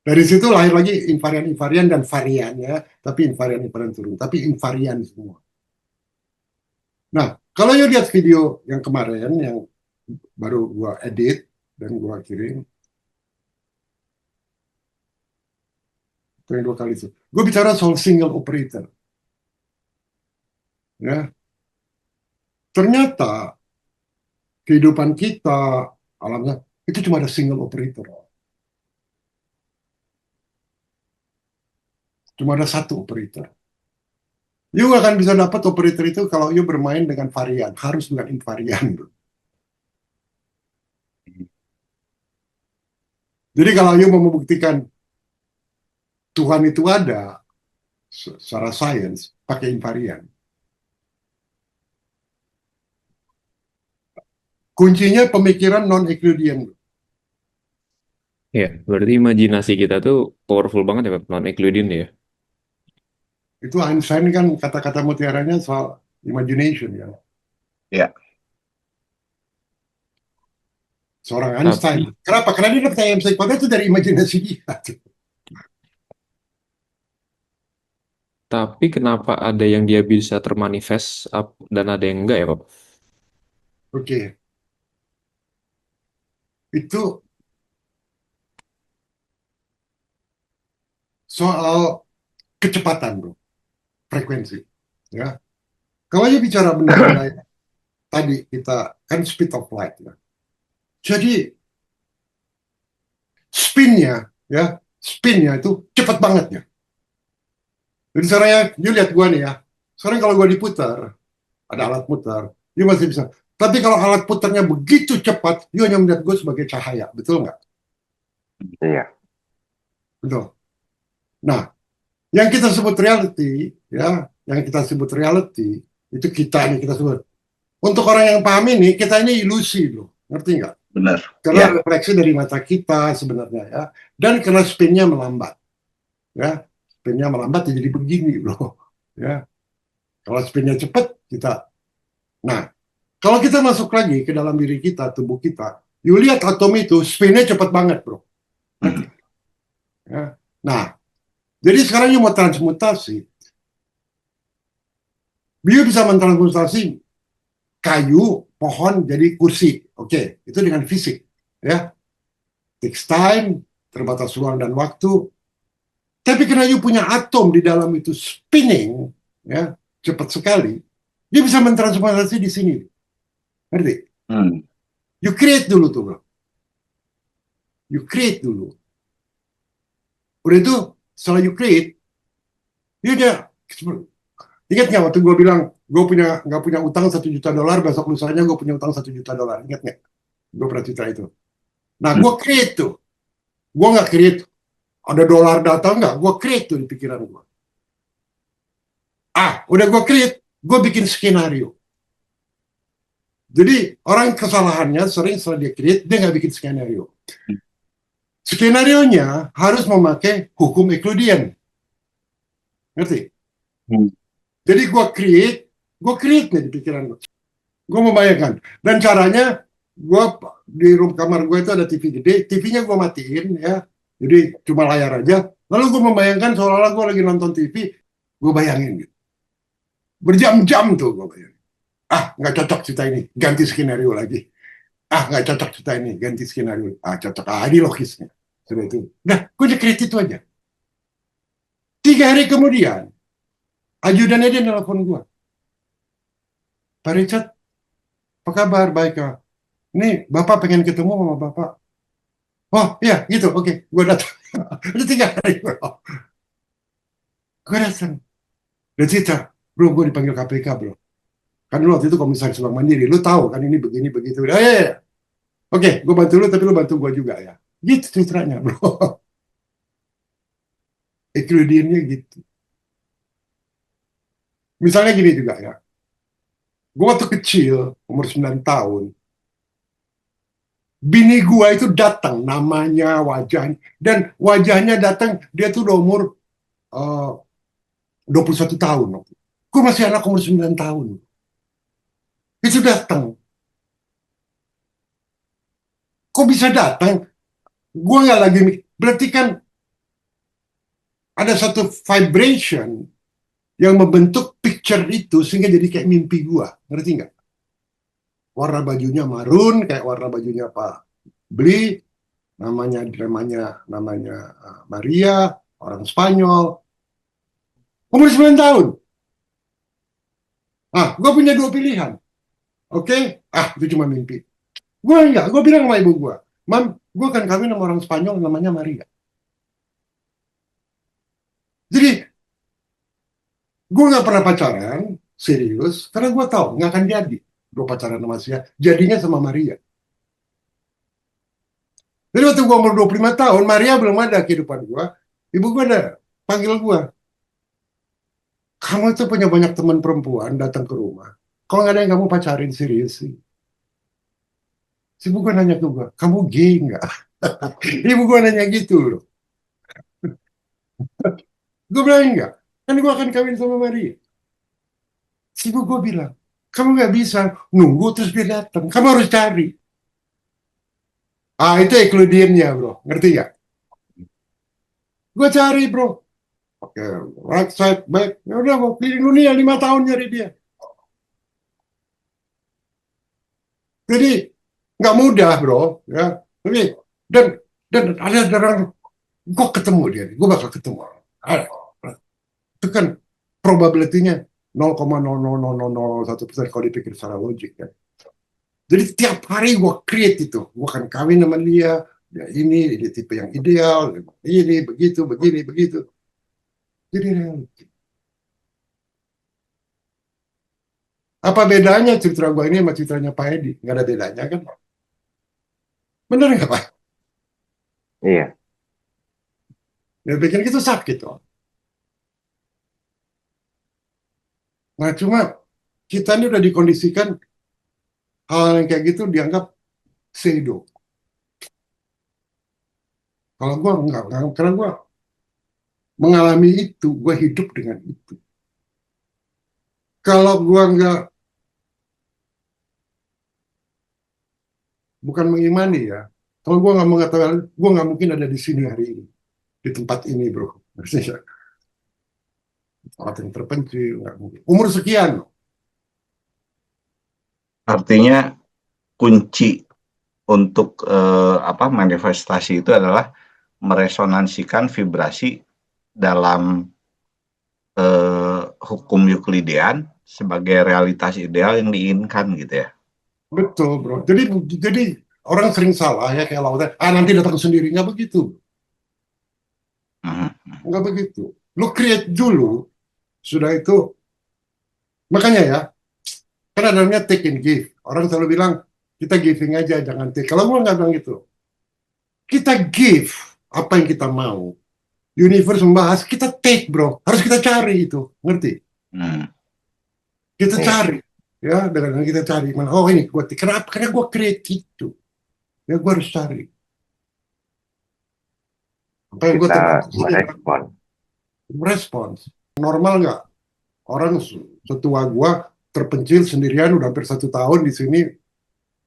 S3: Dari situ lahir lagi invarian-invarian dan variannya, tapi invarian-invarian turun, tapi invarian semua. Nah, kalau you lihat video yang kemarin, yang baru gua edit dan gua kirim, itu yang 2 kali itu, gua bicara soal single operator. Ya, ternyata kehidupan kita, alamnya, itu cuma ada single operator. Cuma ada satu operator. You nggak akan bisa dapat operator itu kalau you bermain dengan varian, harus dengan invarian. Jadi kalau you mau membuktikan Tuhan itu ada secara sains, pakai invarian. Kuncinya pemikiran non-Euclidean.
S7: Ya, berarti imajinasi kita tuh powerful banget ya, Pak, non-Euclidean ya.
S3: Itu Einstein kan kata-kata mutiaranya soal imagination ya.
S1: Ya.
S3: Seorang Einstein. Kenapa? Karena dia dapat yang psikopat itu dari imajinasi dia.
S7: Tapi kenapa ada yang dia bisa termanifest dan ada yang enggak ya, Pak?
S3: Oke. Itu soal kecepatan, bro. Frekuensi. Ya. Kalau dia bicara benda-benda tadi kita kan speed of light ya. Jadi spinnya itu cepat banget ya. Jadi sekarang you lihat gua nih ya. Sekarang kalau gua diputar, ada alat putar, you masih bisa. Tapi kalau alat putarnya begitu cepat, you hanya melihat gua sebagai cahaya, betul nggak?
S6: Iya.
S3: Betul. Nah, yang kita sebut reality, ya, yang kita sebut reality itu kita nih kita sebut. Untuk orang yang paham ini, kita ini ilusi loh, ngerti nggak?
S1: Benar.
S3: Karena
S1: Ya.
S3: refleksi dari mata kita sebenarnya ya, dan karena spinnya melambat, ya, spinnya melambat jadi begini loh, ya. Kalau spinnya cepat kita, nah, kalau kita masuk lagi ke dalam diri kita, tubuh kita, you lihat atom itu spinnya cepat banget, bro. Ya. Nah, jadi sekarang you mau transmutasi, you bisa mentransmutasi kayu, pohon jadi kursi. Oke, itu dengan fisik. Ya, takes time, terbatas ruang dan waktu. Tapi karena you punya atom di dalam itu spinning, ya, cepat sekali, dia bisa mentransformasi di sini. Ngerti? You create dulu tuh, bro. You create dulu. Udah itu, setelah you create, dia ingat nggak waktu gue bilang gue nggak punya utang $1 juta, besok lusanya gue punya utang $1 juta, ingat nggak? Gue pernah cerita itu. Nah, gue create tuh. Gue nggak create ada dolar datang nggak? Gue create tuh di pikiran gue. Udah gue create, gue bikin skenario. Jadi orang kesalahannya sering setelah dia create, dia nggak bikin skenario. Skenarionya harus memakai hukum Euclidean. Ngerti? Jadi gue create nih di pikiran gue. Gue membayangkan. Dan caranya, gue di kamar gue itu ada TV gede, TV-nya gue matiin ya, jadi cuma layar aja. Lalu gue membayangkan seolah-olah gue lagi nonton TV, gue bayangin gitu. Berjam-jam tuh gue bayangin. Ah, nggak cocok cerita ini, ganti skenario lagi. Ah, nggak cocok cerita ini, ganti skenario. Ah, cocok. Ah, ini logisnya. Sudah itu. Nah, gue dekret itu aja. 3 hari kemudian, ajudannya dia nelfon gue. Pak Richard, apa kabar? Baik, Kak. Nih, Bapak pengen ketemu sama Bapak. Oh, iya, gitu. Oke, gue datang. Udah 3 hari, bro. Gue datang. Dan cerita, bro, gue dipanggil KPK, bro. Kan lu waktu itu komisaris Bank Mandiri. Lu tahu kan ini begini, begitu. Oh, iya, iya. Oke, gue bantu lu, tapi lu bantu gue juga ya. Gitu ceritanya, bro. Equilibriumnya gitu. Misalnya gini juga ya. Gue waktu kecil, umur 9 tahun, bini gue itu datang, namanya, wajahnya. Dan wajahnya datang, dia tuh udah umur 21 tahun. Gue masih anak umur 9 tahun. Itu datang. Kok bisa datang? Gue nggak lagi berarti kan ada satu vibration yang membentuk picture itu sehingga jadi kayak mimpi gue. Ngerti nggak? Warna bajunya marun, kayak warna bajunya Pak Bli, namanya Maria, orang Spanyol. Umur 9 tahun. Ah, gue punya 2 pilihan. Oke? Ah, itu cuma mimpi. Gue enggak, gue bilang sama ibu gue, Mam, gue akan kawin sama orang Spanyol namanya Maria. Jadi, gue nggak pernah pacaran, serius, karena gue tahu nggak akan jadi. Gue pacaran sama dia, jadinya sama Maria. Jadi waktu gue umur 25 tahun, Maria belum ada kehidupan gue. Ibu gue ada panggil gue, kamu tuh punya banyak teman perempuan datang ke rumah. Kalau nggak ada yang kamu pacarin, serius sih. Si ibu gue nanya ke gue, kamu gay nggak? Ibu gue nanya gitu loh. Gue bilang enggak, kan gue akan kawin sama Maria. Si ibu gue bilang, kamu nggak bisa nunggu terus dia datang. Kamu harus cari. Ah, itu ekludinnya, bro. Ngerti nggak? Gue cari, bro. Oke, right side, back. Ya udah, mau keliling dunia 5 tahun nyari dia. Jadi, nggak mudah, bro. Ya, tapi, dan, ada orang, gue ketemu dia. Gue bakal ketemu. Ada. Itu kan probability-nya 0,00001% kalau dipikir secara logik, kan. Jadi tiap hari gue create itu, gue akan kawin sama dia, ya ini tipe yang ideal, ini begitu, begini, begitu. Jadi reality. Apa bedanya cerita gue ini sama ceritanya Pak Edi? Nggak ada bedanya kan? Bener nggak Pak?
S6: Iya.
S3: Ya bikin itu sakit loh. Nah cuma kita ini udah dikondisikan hal yang kayak gitu dianggap pseudo. Kalau gue enggak, karena gue mengalami itu, gue hidup dengan itu. Kalau gue nggak, bukan mengimani ya, kalau gue nggak mengetahui, gue nggak mungkin ada di sini hari ini, di tempat ini, bro. Maksudnya, tempat yang terpencil, nggak mungkin. Umur sekian,
S1: Artinya kunci untuk manifestasi itu adalah meresonansikan vibrasi dalam hukum Euklidean sebagai realitas ideal yang diinginkan gitu ya.
S3: betul, bro. Jadi orang sering salah ya kayak lautan. Ah nanti datang sendiri, nggak begitu, nggak begitu. Lu create dulu, sudah itu. Makanya ya, kan ada namanya take and give. Orang selalu bilang kita giving aja, jangan take. Kalau gue nggak bilang gitu, kita give apa yang kita mau. Universe membahas, kita take, bro. Harus kita cari itu, ngerti? Kita cari, ya, dengan kita cari. Oh ini gue take. Kenapa? Karena gue create itu. Ya gue harus cari. Apa yang gue
S6: Kita merespon.
S3: respons. Normal nggak? Orang setua gue terpencil sendirian udah hampir 1 tahun di sini,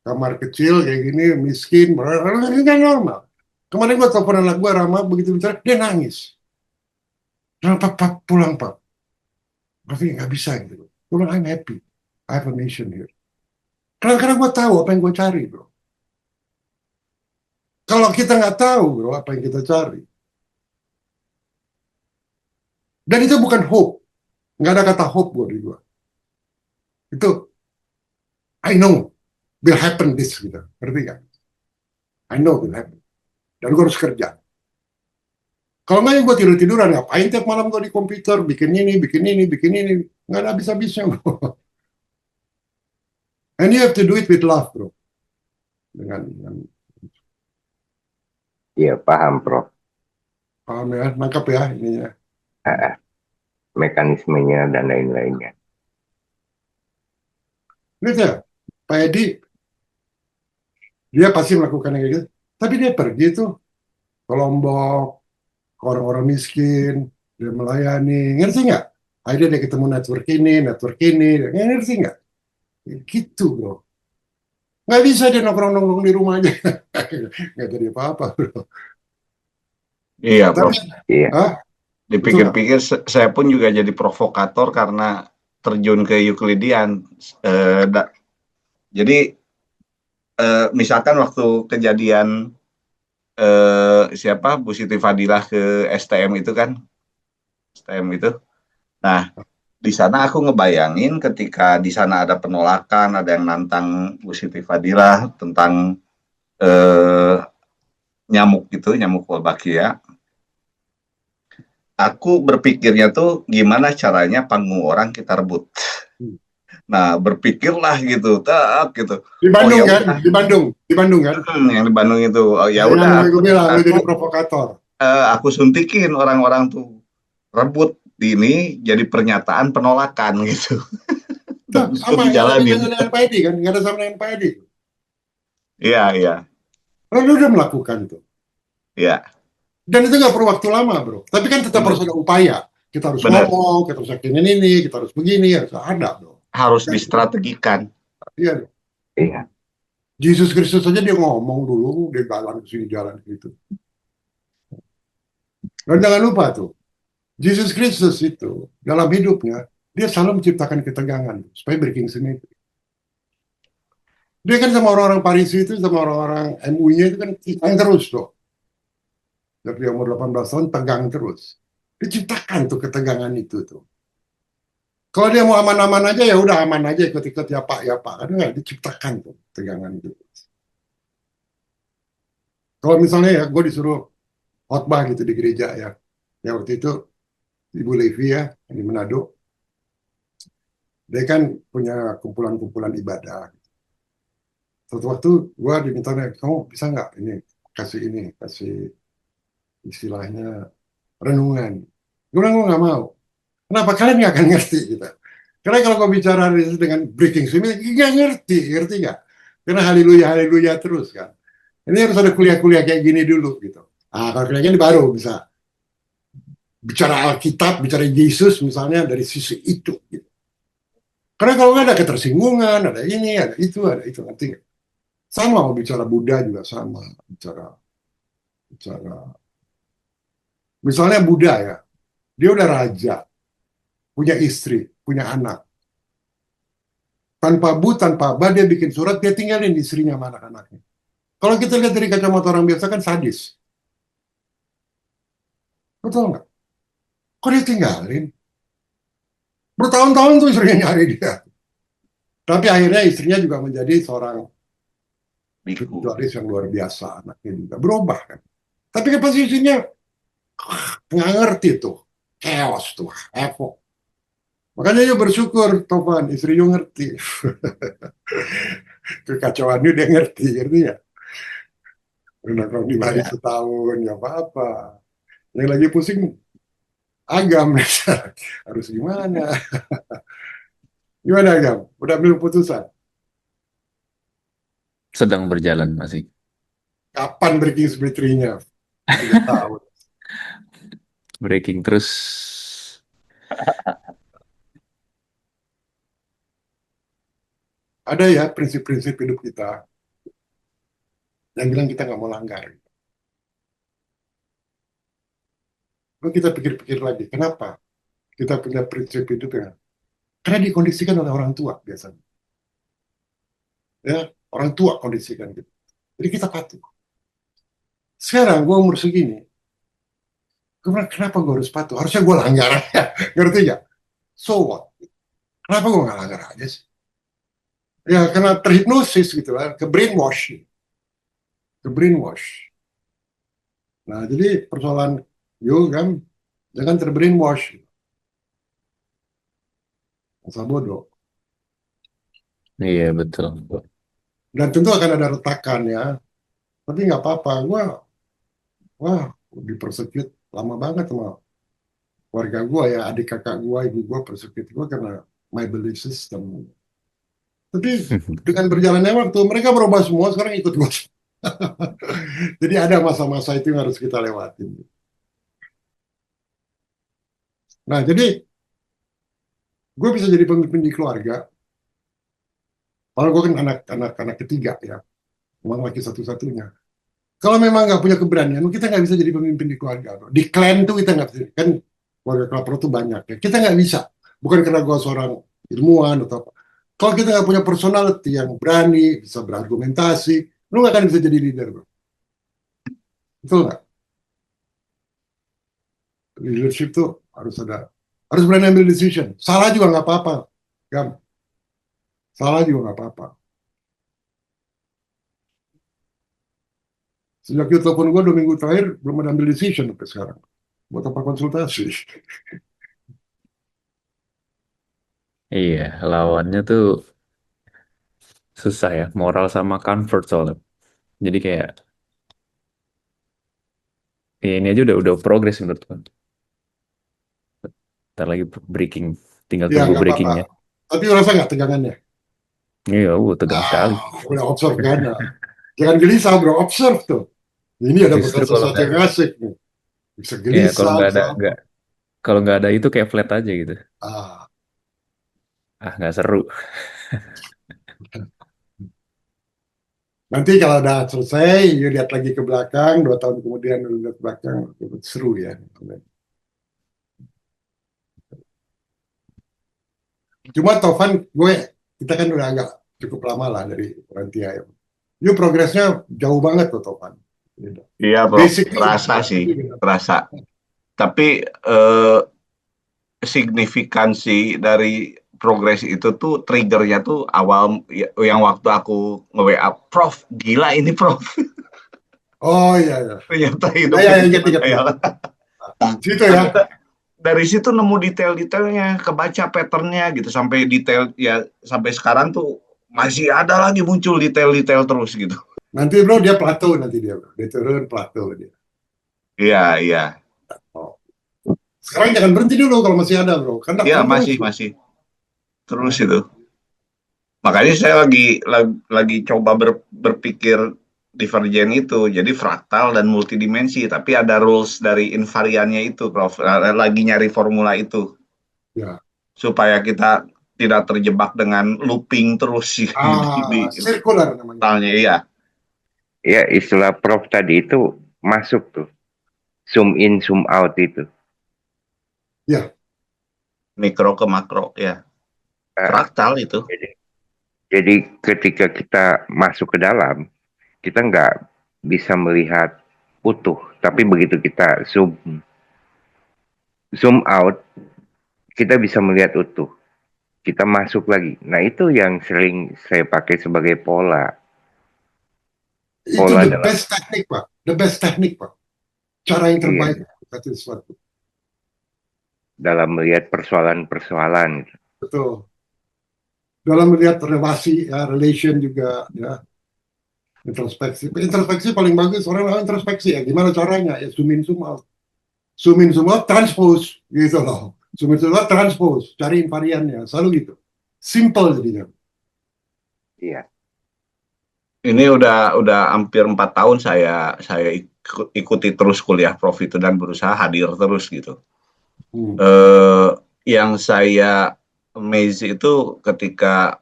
S3: kamar kecil kayak gini, miskin, ini kan normal. Kemarin gue telepon anak gue, Rama, begitu bicara, dia nangis. Jangan pap, pulang pap. Tapi nggak bisa gitu. Gue bilang, I'm happy. I have a mission here. Karena gue tahu apa yang gue cari, bro. Kalau kita nggak tahu, bro, apa yang kita cari. Dan itu bukan hope. Nggak ada kata hope buat gue. Itu, I know will happen this, gitu. Ngerti nggak? I know will happen. Dan gue harus kerja. Kalau nggak ya gue tidur-tiduran, ngapain tiap malam gue di komputer, bikin ini, nggak ada habis-habisnya, bro. And you have to do it with love, bro. Dengan
S6: Iya, paham, Prof.
S3: paham ya, nangkap ya ininya.
S6: Mekanismenya dan lain-lainnya.
S3: Lihat ya, Pak Edi, dia pasti melakukan yang kayak gitu. Tapi dia pergi tuh ke Lombok, ke orang-orang miskin, dia melayani, ngerti nggak? Akhirnya dia ketemu network ini, ngerti nggak? Gitu, bro. Nggak bisa dia nongkrong-nongkrong di rumah aja. Nggak jadi apa-apa, bro.
S1: Iya, Prof.
S3: Tapi,
S6: Iya.
S1: Dipikir-pikir saya pun juga jadi provokator karena terjun ke Euklidian. Jadi misalkan waktu kejadian siapa Bu Siti Fadilah ke STM itu kan, STM itu. Nah, di sana aku ngebayangin ketika di sana ada penolakan, ada yang nantang Bu Siti Fadilah tentang nyamuk gitu, nyamuk Wolbachia. Aku berpikirnya tuh gimana caranya panggung orang kita rebut. Nah, berpikirlah gitu, gitu.
S3: di Bandung
S1: ya
S3: kan?
S1: udah.
S3: Di Bandung kan?
S1: Yang di Bandung itu, ya
S3: Yang
S1: udah.
S3: gue bilang, lu jadi provokator.
S1: Aku suntikin orang-orang tuh rebut ini jadi pernyataan penolakan gitu.
S3: Nah, sama dengan Pak Edi kan? Nggak ada sama dengan Pak Edi.
S1: Iya.
S3: Lalu udah melakukan itu.
S1: Iya.
S3: Dan itu nggak perlu waktu lama, bro. Tapi kan tetap harus ada upaya. Kita harus ngomong, kita harus yakin ini, kita harus begini, harus ada, bro.
S1: Harus distrategikan.
S3: Iya.
S6: Iya.
S3: Yesus Kristus saja dia ngomong dulu, dia jalan ke sini, jalan ke situ. Dan jangan lupa tuh, Yesus Kristus itu dalam hidupnya dia selalu menciptakan ketegangan supaya breaking symmetry. Dia kan sama orang-orang Parisi itu, sama orang-orang MU-nya itu kan tegang terus tuh. Dari umur 18 tahun tegang terus. Diciptakan tuh ketegangan itu tuh. Kalau dia mau aman-aman aja ya udah aman aja, ikut-ikut ya Pak. Kan nggak diciptakan tuh tegangan itu. Kalau misalnya ya gue disuruh khotbah gitu di gereja ya. Ya waktu itu Ibu Levi ya di Manado. Dia kan punya kumpulan-kumpulan ibadah. Suatu waktu gue diminta, kamu bisa nggak kasih istilahnya renungan. Gue bilang gue nggak mau. Kenapa? Kalian nggak akan ngerti gitu. Karena kalau kau bicara dengan breaking symmetry, nggak ngerti nggak? Karena haleluya terus kan. Ini harus ada kuliah-kuliah kayak gini dulu gitu. Kalau kuliahnya ini baru bisa bicara Alkitab, bicara Yesus misalnya dari sisi itu. Gitu. Karena kalau nggak ada ketersinggungan, ada ini, ada itu, ngerti nggak? Sama mau bicara Buddha juga sama, bicara misalnya Buddha ya, dia udah raja, punya istri, punya anak. Tanpa bu, tanpa ba, dia bikin surat, dia tinggalin istrinya sama anak-anaknya. Kalau kita lihat dari kacamata orang biasa kan sadis. Betul nggak? Kok dia tinggalin? Bertahun-tahun tuh istrinya nyari dia. Tapi akhirnya istrinya juga menjadi seorang spiritualis yang luar biasa. Anaknya juga berubah kan. Tapi kan pasti istrinya nggak ngerti tuh. Chaos tuh, havoc. Makanya dia bersyukur, Tovan, istrinya ngerti. Kekacauannya dia ngerti ya. Udah kalau di Bali setahun, ya apa-apa. Yang lagi pusing, Agam. Harus gimana? Gimana Agam? Udah ambil putusan?
S7: Sedang berjalan masih.
S3: Kapan breaking symmetry-nya? 3 tahun.
S7: Breaking terus.
S3: ada ya prinsip-prinsip hidup kita yang bilang kita nggak mau langgar. Lalu kita pikir-pikir lagi, kenapa kita punya prinsip hidup yang karena dikondisikan oleh orang tua biasanya. Ya, orang tua kondisikan gitu. Jadi kita patuh. Sekarang gue umur segini, gue bilang, kenapa gue harus patuh? Harusnya gue langgar aja. Ngerti gak? So what? Kenapa gue nggak langgar aja sih? Ya, karena terhipnosis gitu lah, ke brainwash. Ke brainwash. Nah, jadi persoalan yuk kan, jangan terbrainwash. Masa bodoh.
S7: Iya, betul.
S3: Dan tentu akan ada retakan ya. Tapi nggak apa-apa. Wah, dipersecute lama banget sama keluarga gue ya, adik kakak gue, ibu gue persecute gue karena my belief system. Tapi dengan berjalannya waktu, mereka berubah semua, sekarang ikut gue. Jadi ada masa-masa itu yang harus kita lewatin. Nah, jadi gue bisa jadi pemimpin di keluarga. Kalau gue kan anak ketiga ya, memang laki satu-satunya. Kalau memang nggak punya keberanian, kita nggak bisa jadi pemimpin di keluarga. Bro. Di klan tuh kita nggak bisa. Kan keluarga kelapar tuh banyak ya. Kita nggak bisa. Bukan karena gue seorang ilmuwan atau apa. Kalau kita nggak punya personality yang berani, bisa berargumentasi, lu nggak akan bisa jadi leader. Bro. Betul nggak? Leadership tuh harus berani ambil decision. Salah juga nggak apa-apa. Gam. Salah juga nggak apa-apa. Sejak dia telepon gue 2 minggu terakhir, belum ada ambil decision sampai sekarang. Buat apa konsultasi?
S7: Iya, lawannya tuh susah ya, moral sama comfort soalnya. Jadi kayak, ya ini aja udah progres menurut gue. Ntar lagi breaking, tinggal
S3: Ya,
S7: tunggu
S3: nggak apa-apa.
S7: breakingnya.
S3: Tapi rasa nggak tegangannya?
S7: Iya, tegang sekali.
S3: Udah observe kan? Jangan gelisah bro, observe tuh. Ini ada
S7: Justru
S3: bekas sesuatu yang asik nih. Bisa
S7: ya kalau
S3: gelisah,
S7: nggak ada
S3: bisa apa.
S7: nggak kalau nggak ada itu kayak flat aja gitu.
S3: Ah,
S7: Nggak seru.
S3: nanti kalau udah selesai, you lihat lagi ke belakang, 2 tahun kemudian you lihat ke belakang, seru ya. Cuma Tovan, kita kan udah agak cukup lama lah dari Rantia ya. You progresnya jauh banget tuh Tovan.
S1: Iya bro,
S3: Basically,
S1: terasa sih, terasa. Tapi signifikansi dari progres itu tuh triggernya tuh awal yang waktu aku nge-WA, Prof, gila ini Prof.
S3: Oh iya, iya.
S1: Ternyata hidup
S3: Ya,
S1: ini
S3: ingat. Situ ya.
S1: Dari situ nemu detail-detailnya, kebaca patternnya gitu, sampai detail ya, sampai sekarang tuh masih ada lagi muncul detail-detail terus gitu.
S3: Nanti bro dia plateau nanti dia turun plateau dia.
S1: Iya.
S3: Oh. Sekarang jangan berhenti dulu kalau masih ada bro. Karena
S1: iya masih terus itu. Makanya saya lagi coba berpikir divergen itu, jadi fraktal dan multidimensi, tapi ada rules dari invariannya itu, Prof. Lagi nyari formula itu,
S3: ya.
S1: Supaya kita tidak terjebak dengan looping terus di
S3: circular namanya.
S1: Iya.
S6: Ya, istilah Prof tadi itu masuk tuh. Zoom in, zoom out itu.
S3: Ya.
S1: Mikro ke makro, ya. Fraktal itu.
S6: Jadi ketika kita masuk ke dalam, kita nggak bisa melihat utuh. Tapi begitu kita zoom out, kita bisa melihat utuh. Kita masuk lagi. Nah itu yang sering saya pakai sebagai pola.
S3: Itu the best teknik Pak. The best teknik Pak. Cara yang terbaik satu sesuatu.
S6: Dalam melihat persoalan-persoalan.
S3: Betul. Dalam melihat relasi, ya, relation juga, ya. Introspeksi paling bagus orang introspeksi ya. Gimana caranya? Ya zoom in, zoom out. Zoom in, zoom out, transpose gitu loh. Zoom in, zoom out, transpose. Cari invariannya. Selalu gitu. Simple jadinya.
S6: Iya.
S1: Ini udah hampir 4 tahun saya ikuti terus kuliah Prof itu dan berusaha hadir terus gitu. Yang saya amazed itu ketika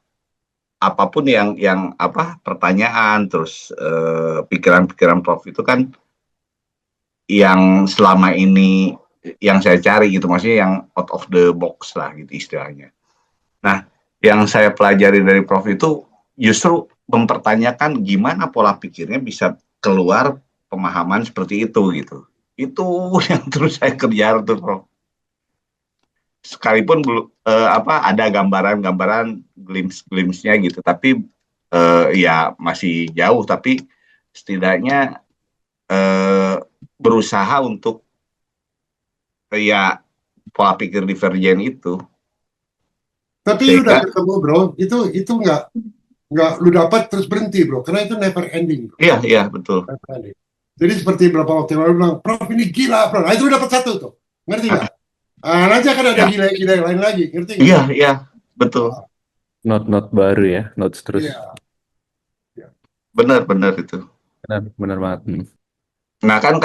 S1: apapun yang apa pertanyaan terus pikiran-pikiran Prof itu kan yang selama ini yang saya cari gitu, maksudnya yang out of the box lah gitu istilahnya. Nah, yang saya pelajari dari Prof itu justru mempertanyakan gimana pola pikirnya bisa keluar pemahaman seperti itu gitu. Itu yang terus saya kejar tuh Prof. Sekalipun apa ada gambaran-gambaran glimpse-glimpse-nya gitu, tapi ya masih jauh, tapi setidaknya berusaha untuk ya pola pikir divergen itu.
S3: Tapi lu udah
S1: Sehingga
S3: ketemu bro, itu nggak lu dapat terus berhenti bro, karena itu never ending bro.
S1: iya betul.
S3: Never ending. Jadi seperti beberapa waktu yang lalu bilang, Prof ini gila bro, nah itu lu dapat satu tuh, ngerti nggak? Nanti akan ada
S1: Ya,
S3: gila-gila yang lain lagi, ngerti nggak?
S1: iya betul.
S7: Not baru ya, notes terus.
S3: Iya.
S1: Benar itu.
S7: Benar banget.
S1: Nah kan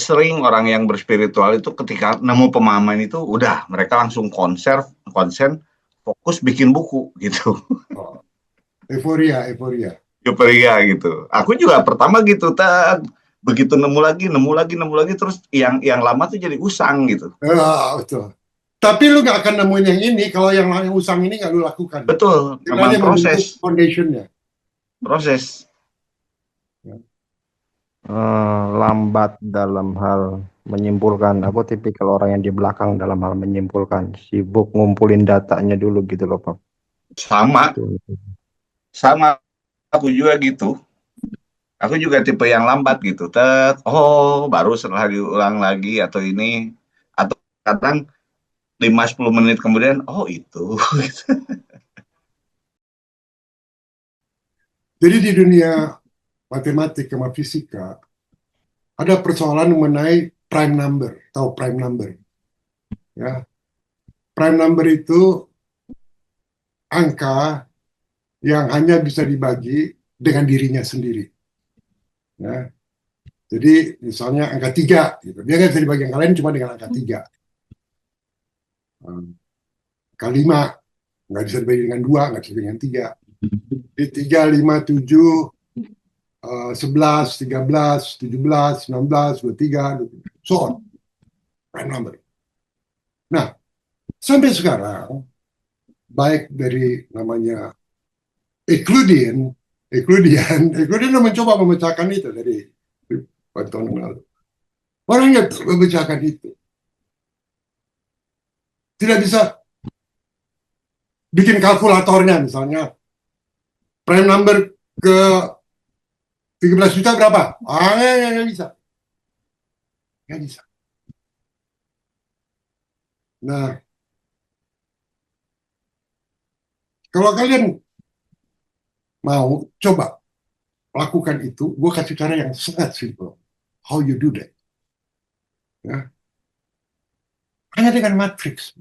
S1: sering orang yang berspiritual itu ketika nemu pemahaman itu udah mereka langsung konsen fokus bikin buku gitu.
S3: Oh. Euforia.
S1: Euforia gitu. Aku juga pertama gitu, begitu nemu lagi terus yang lama tuh jadi usang gitu.
S3: Betul. Tapi lu nggak akan nemuin yang ini kalau yang usang ini nggak lu lakukan.
S1: Betul, memang proses.
S3: Foundationnya.
S1: Proses.
S2: Lambat dalam hal menyimpulkan. Aku tipikal orang yang di belakang dalam hal menyimpulkan. Sibuk ngumpulin datanya dulu gitu loh, Pak.
S1: Sama aku juga gitu. Aku juga tipe yang lambat gitu. Baru setelah diulang lagi atau ini, atau kadang 5-10 menit kemudian, itu.
S3: Jadi di dunia matematik sama fisika ada persoalan mengenai prime number, tahu prime number? Ya, prime number itu angka yang hanya bisa dibagi dengan dirinya sendiri. Ya, jadi misalnya angka 3, gitu. Dia nggak bisa dibagi angka lain cuma dengan angka 3. Angka 5 nggak bisa dibagi dengan 2, nggak bisa dengan 3. Di 3, 5, 7, 11, 13, 17, 19, 23, so on. Prime number. Nah, sampai sekarang, baik dari namanya Euclidean udah mencoba memecahkan itu dari tahun yang lalu. Orang yang memecahkan itu tidak bisa bikin kalkulatornya, misalnya prime number ke 13 juta berapa? Nggak bisa. Nah, kalau kalian mau coba lakukan itu, gue kasih cara yang sangat simple. How you do that? Ya. Hanya dengan matriks.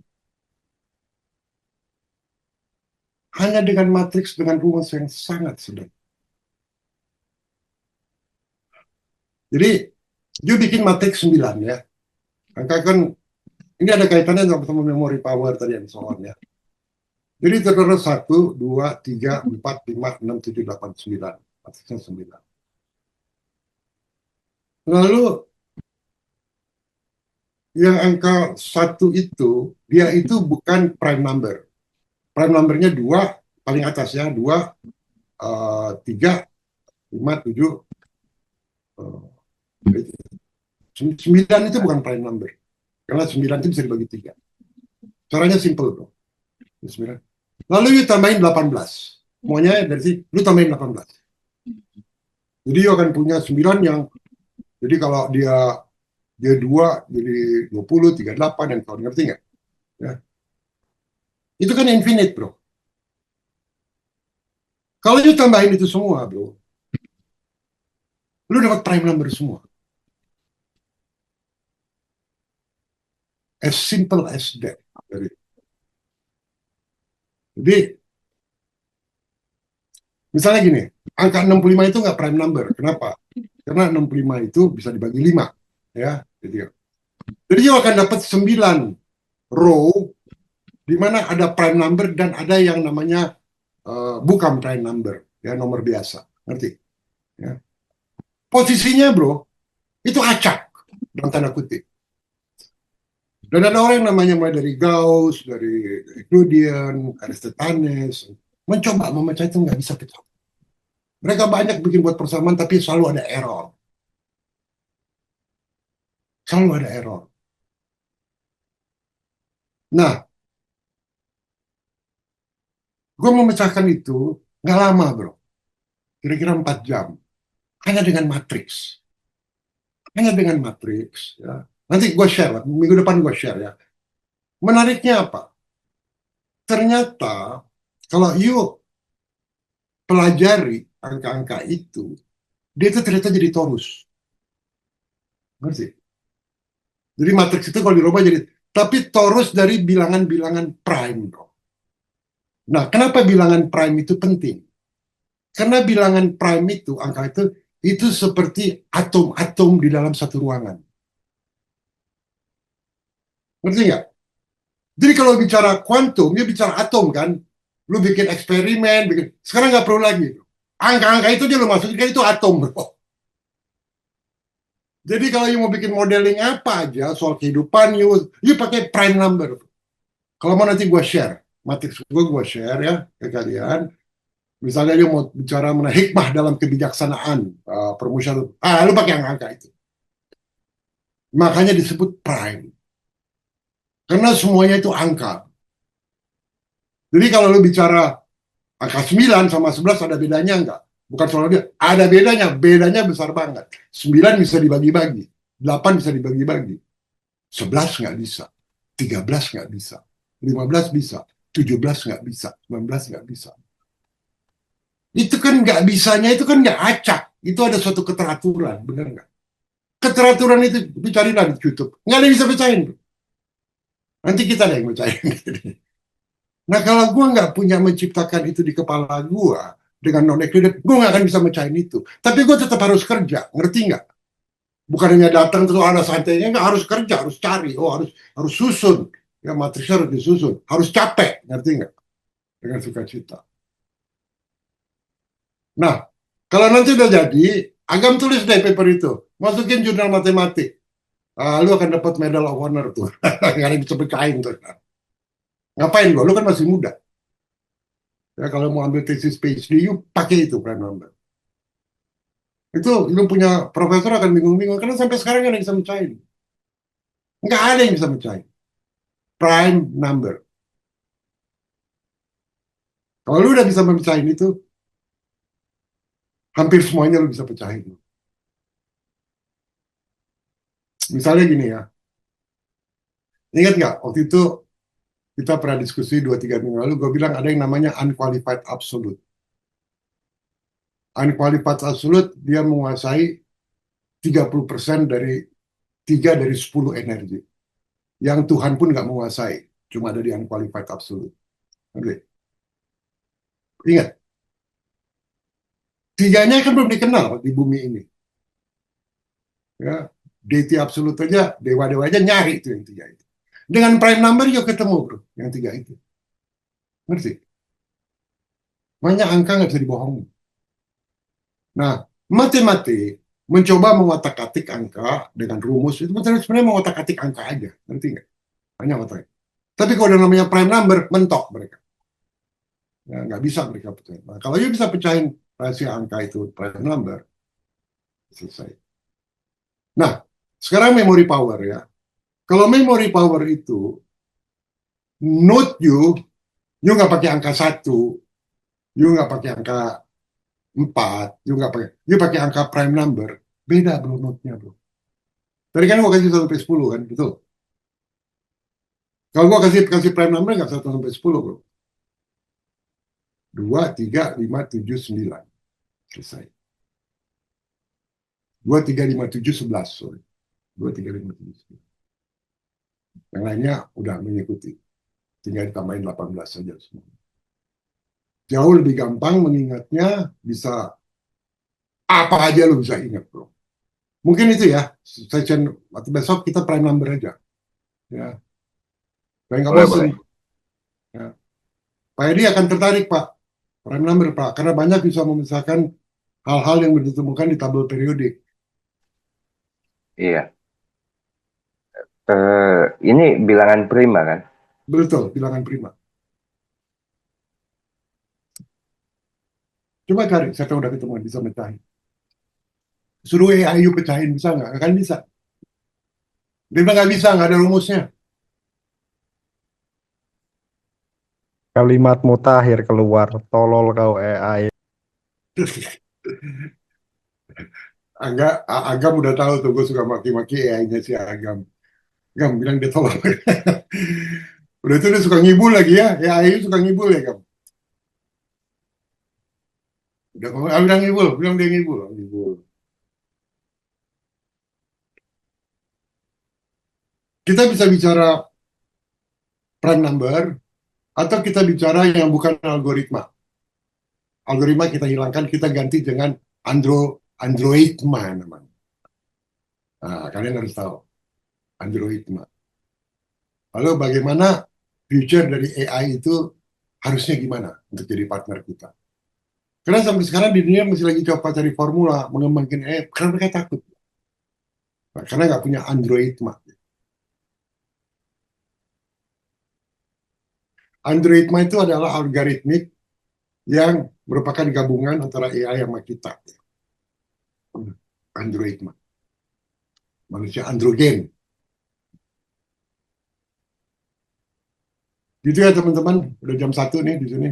S3: Dengan rumus yang sangat sederhana. Jadi, you bikin matriks 9 ya. Angka kan, ini ada kaitannya sama memory power tadi yang soalnya. Jadi terdapat 1, 2, 3, 4, 5, 6, 7, 8, 9. Matriksnya 9. Lalu, yang angka 1 itu, dia itu bukan prime number. Prime numbernya 2, paling atas ya, 2, 3, 5, 7, 9 itu bukan prime number. Karena 9 itu bisa dibagi 3. Caranya simple bro. 9. Lalu you tambahin 18. Semuanya dari sini, lu tambahin 18. Jadi you akan punya 9 yang, jadi kalau dia 2, jadi 20, 38, dan kawan, ngerti nggak? Ya. Itu kan infinite bro. Kalau you tambahin itu semua bro, lu dapat prime number semua. As simple as that. Jadi, misalnya gini, angka 65 itu nggak prime number. Kenapa? Karena 65 itu bisa dibagi 5. Ya, gitu. Jadi, you akan dapat 9 row, di mana ada prime number dan ada yang namanya bukan prime number, ya nomor biasa, ngerti? Ya. Posisinya bro, itu acak dalam tanda kutip. Dan ada orang yang namanya mulai dari Gauss, dari Euclidean, Aristothanes, mencoba memecah itu nggak bisa pecah. Mereka banyak bikin buat persamaan, tapi selalu ada error. Selalu ada error. Nah, gue memecahkan itu nggak lama bro, kira-kira 4 jam, hanya dengan matriks. Hanya dengan matriks. Ya. Nanti gue share, minggu depan gue share ya. Menariknya apa? Ternyata kalau you pelajari angka-angka itu, dia itu ternyata jadi torus. Ngerti? Jadi matriks itu kalau dirubah jadi, tapi torus dari bilangan-bilangan prime bro. Nah, kenapa bilangan prime itu penting? Karena bilangan prime itu, angka itu seperti atom-atom di dalam satu ruangan. Ngerti nggak? Jadi kalau bicara kuantum, ya bicara atom kan. Lu bikin eksperimen, sekarang nggak perlu lagi. Angka-angka itu dia lu masukin, itu atom bro. Jadi kalau you mau bikin modeling apa aja, soal kehidupan, you pakai prime number. Kalau mau nanti gue share, matriks gue share ya ke kalian. Misalnya you mau bicara mengenai hikmah dalam kebijaksanaan, permusyawatan, lu pakai angka itu. Makanya disebut prime. Karena semuanya itu angka. Jadi kalau lu bicara angka 9 sama 11 ada bedanya enggak? Bukan soal dia, ada bedanya besar banget. 9 bisa dibagi-bagi, 8 bisa dibagi-bagi, 11 nggak bisa, 13 nggak bisa, 15 bisa, 17 nggak bisa, 19 nggak bisa. Itu kan nggak bisanya, itu kan nggak acak. Itu ada suatu keteraturan, benar nggak? Keteraturan itu dicarilah di YouTube. Nggak ada yang bisa pecahin. Nanti kita ada yang pecahin. Nah kalau gue nggak punya menciptakan itu di kepala gue, dengan non-Euclidean, gue nggak akan bisa mecahin itu. Tapi gue tetap harus kerja, ngerti nggak? Bukan hanya datang terus ada santainya, nggak, harus kerja, harus cari, harus susun. Ya matriksnya harus disusun, harus capek, ngerti nggak? Dengan sukacita. Nah, kalau nanti udah jadi, Agam tulis deh paper itu, masukin jurnal matematik. Lu akan dapat medal of honor tuh, nggak ada yang bisa pecahin tuh. Ngapain lu kan masih muda. Ya, kalau mau ambil tesis PhD, you pakai itu prime number. Itu lu punya profesor akan bingung-bingung, karena sampai sekarang nggak ada yang bisa mecahin. Nggak ada yang bisa mecahin. Prime number. Kalau lu udah bisa mecahin itu, hampir semuanya lu bisa pecahin. Misalnya gini ya, ingat nggak waktu itu kita pernah diskusi 2-3 minggu lalu, gue bilang ada yang namanya unqualified absolute. Unqualified absolute, dia menguasai 30% dari 3 dari 10 energi. Yang Tuhan pun nggak menguasai, cuma ada di unqualified absolute. Oke. Ingat, 3-nya kan belum dikenal di bumi ini. Ya, deity absolute aja, dewa-dewa aja nyari itu yang 3 itu. Dengan prime number juga ketemu bro, yang 3 itu. Ngerti? Banyak angka nggak bisa dibohongi. Nah, matematik mencoba mengotak-atik angka dengan rumus, itu sebenarnya mengotak-atik angka aja, ngerti nggak? Hanya otak. Tapi kalau ada namanya prime number, mentok mereka. Ya, nggak bisa mereka percaya. Nah, kalau you bisa pecahin rahasia angka itu prime number, selesai. Nah, sekarang memory power ya. Kalau memory power itu, note you nggak pakai angka 1, you nggak pakai angka 4, you pakai angka prime number, beda bro note-nya bro. Tadi kan gua kasih 1 sampai 10 kan, betul? Kalau gua kasih prime number nggak 1 sampai 10 bro. 2, 3, 5, 7, 9. Selesai. 2, 3, 5, 7, 11. Sorry. 2, 3, 5, 7, 11. Yang lainnya udah mengikuti. Tinggal ditambahin 18 saja semua. Jauh lebih gampang mengingatnya, bisa apa aja lo bisa ingat bro. Mungkin itu ya, session waktu besok kita prime number aja. Ya. Supaya nggak bosan. Ya. Pak Edi akan tertarik Pak. Prime number, Pak. Karena banyak bisa memisahkan hal-hal yang ditemukan di tabel periodik.
S6: Iya. Ini bilangan prima kan?
S3: Betul, bilangan prima. Coba cari, saya tahu udah ketemu, bisa mecahin. Suruh AI pecahin, bisa nggak? Nggak akan bisa. Dia bilang nggak bisa, nggak ada rumusnya.
S2: Kalimat mutakhir keluar, tolol kau AI.
S3: Agam udah tahu tuh, gue suka maki-maki AI-nya si Agam. Agam bilang dia tolong. Udah itu dia suka ngibul lagi ya, AI suka ngibul ya, Gam. Udah bilang ngibul, bilang dia ngibul. Ngibul. Kita bisa bicara prime number, atau kita bicara yang bukan algoritma. Algoritma kita hilangkan, kita ganti dengan androidma namanya. Nah, kalian harus tahu androidma. Lalu bagaimana future dari AI itu harusnya gimana untuk jadi partner kita? Karena sampai sekarang di dunia masih lagi coba cari formula mengembangkan AI, karena mereka takut. Nah, karena nggak punya androidma. Androidma itu adalah algoritmik yang merupakan gabungan antara AI sama kita. Androidma. Manusia androgen. Gitu ya teman-teman, udah jam 1 nih di sini.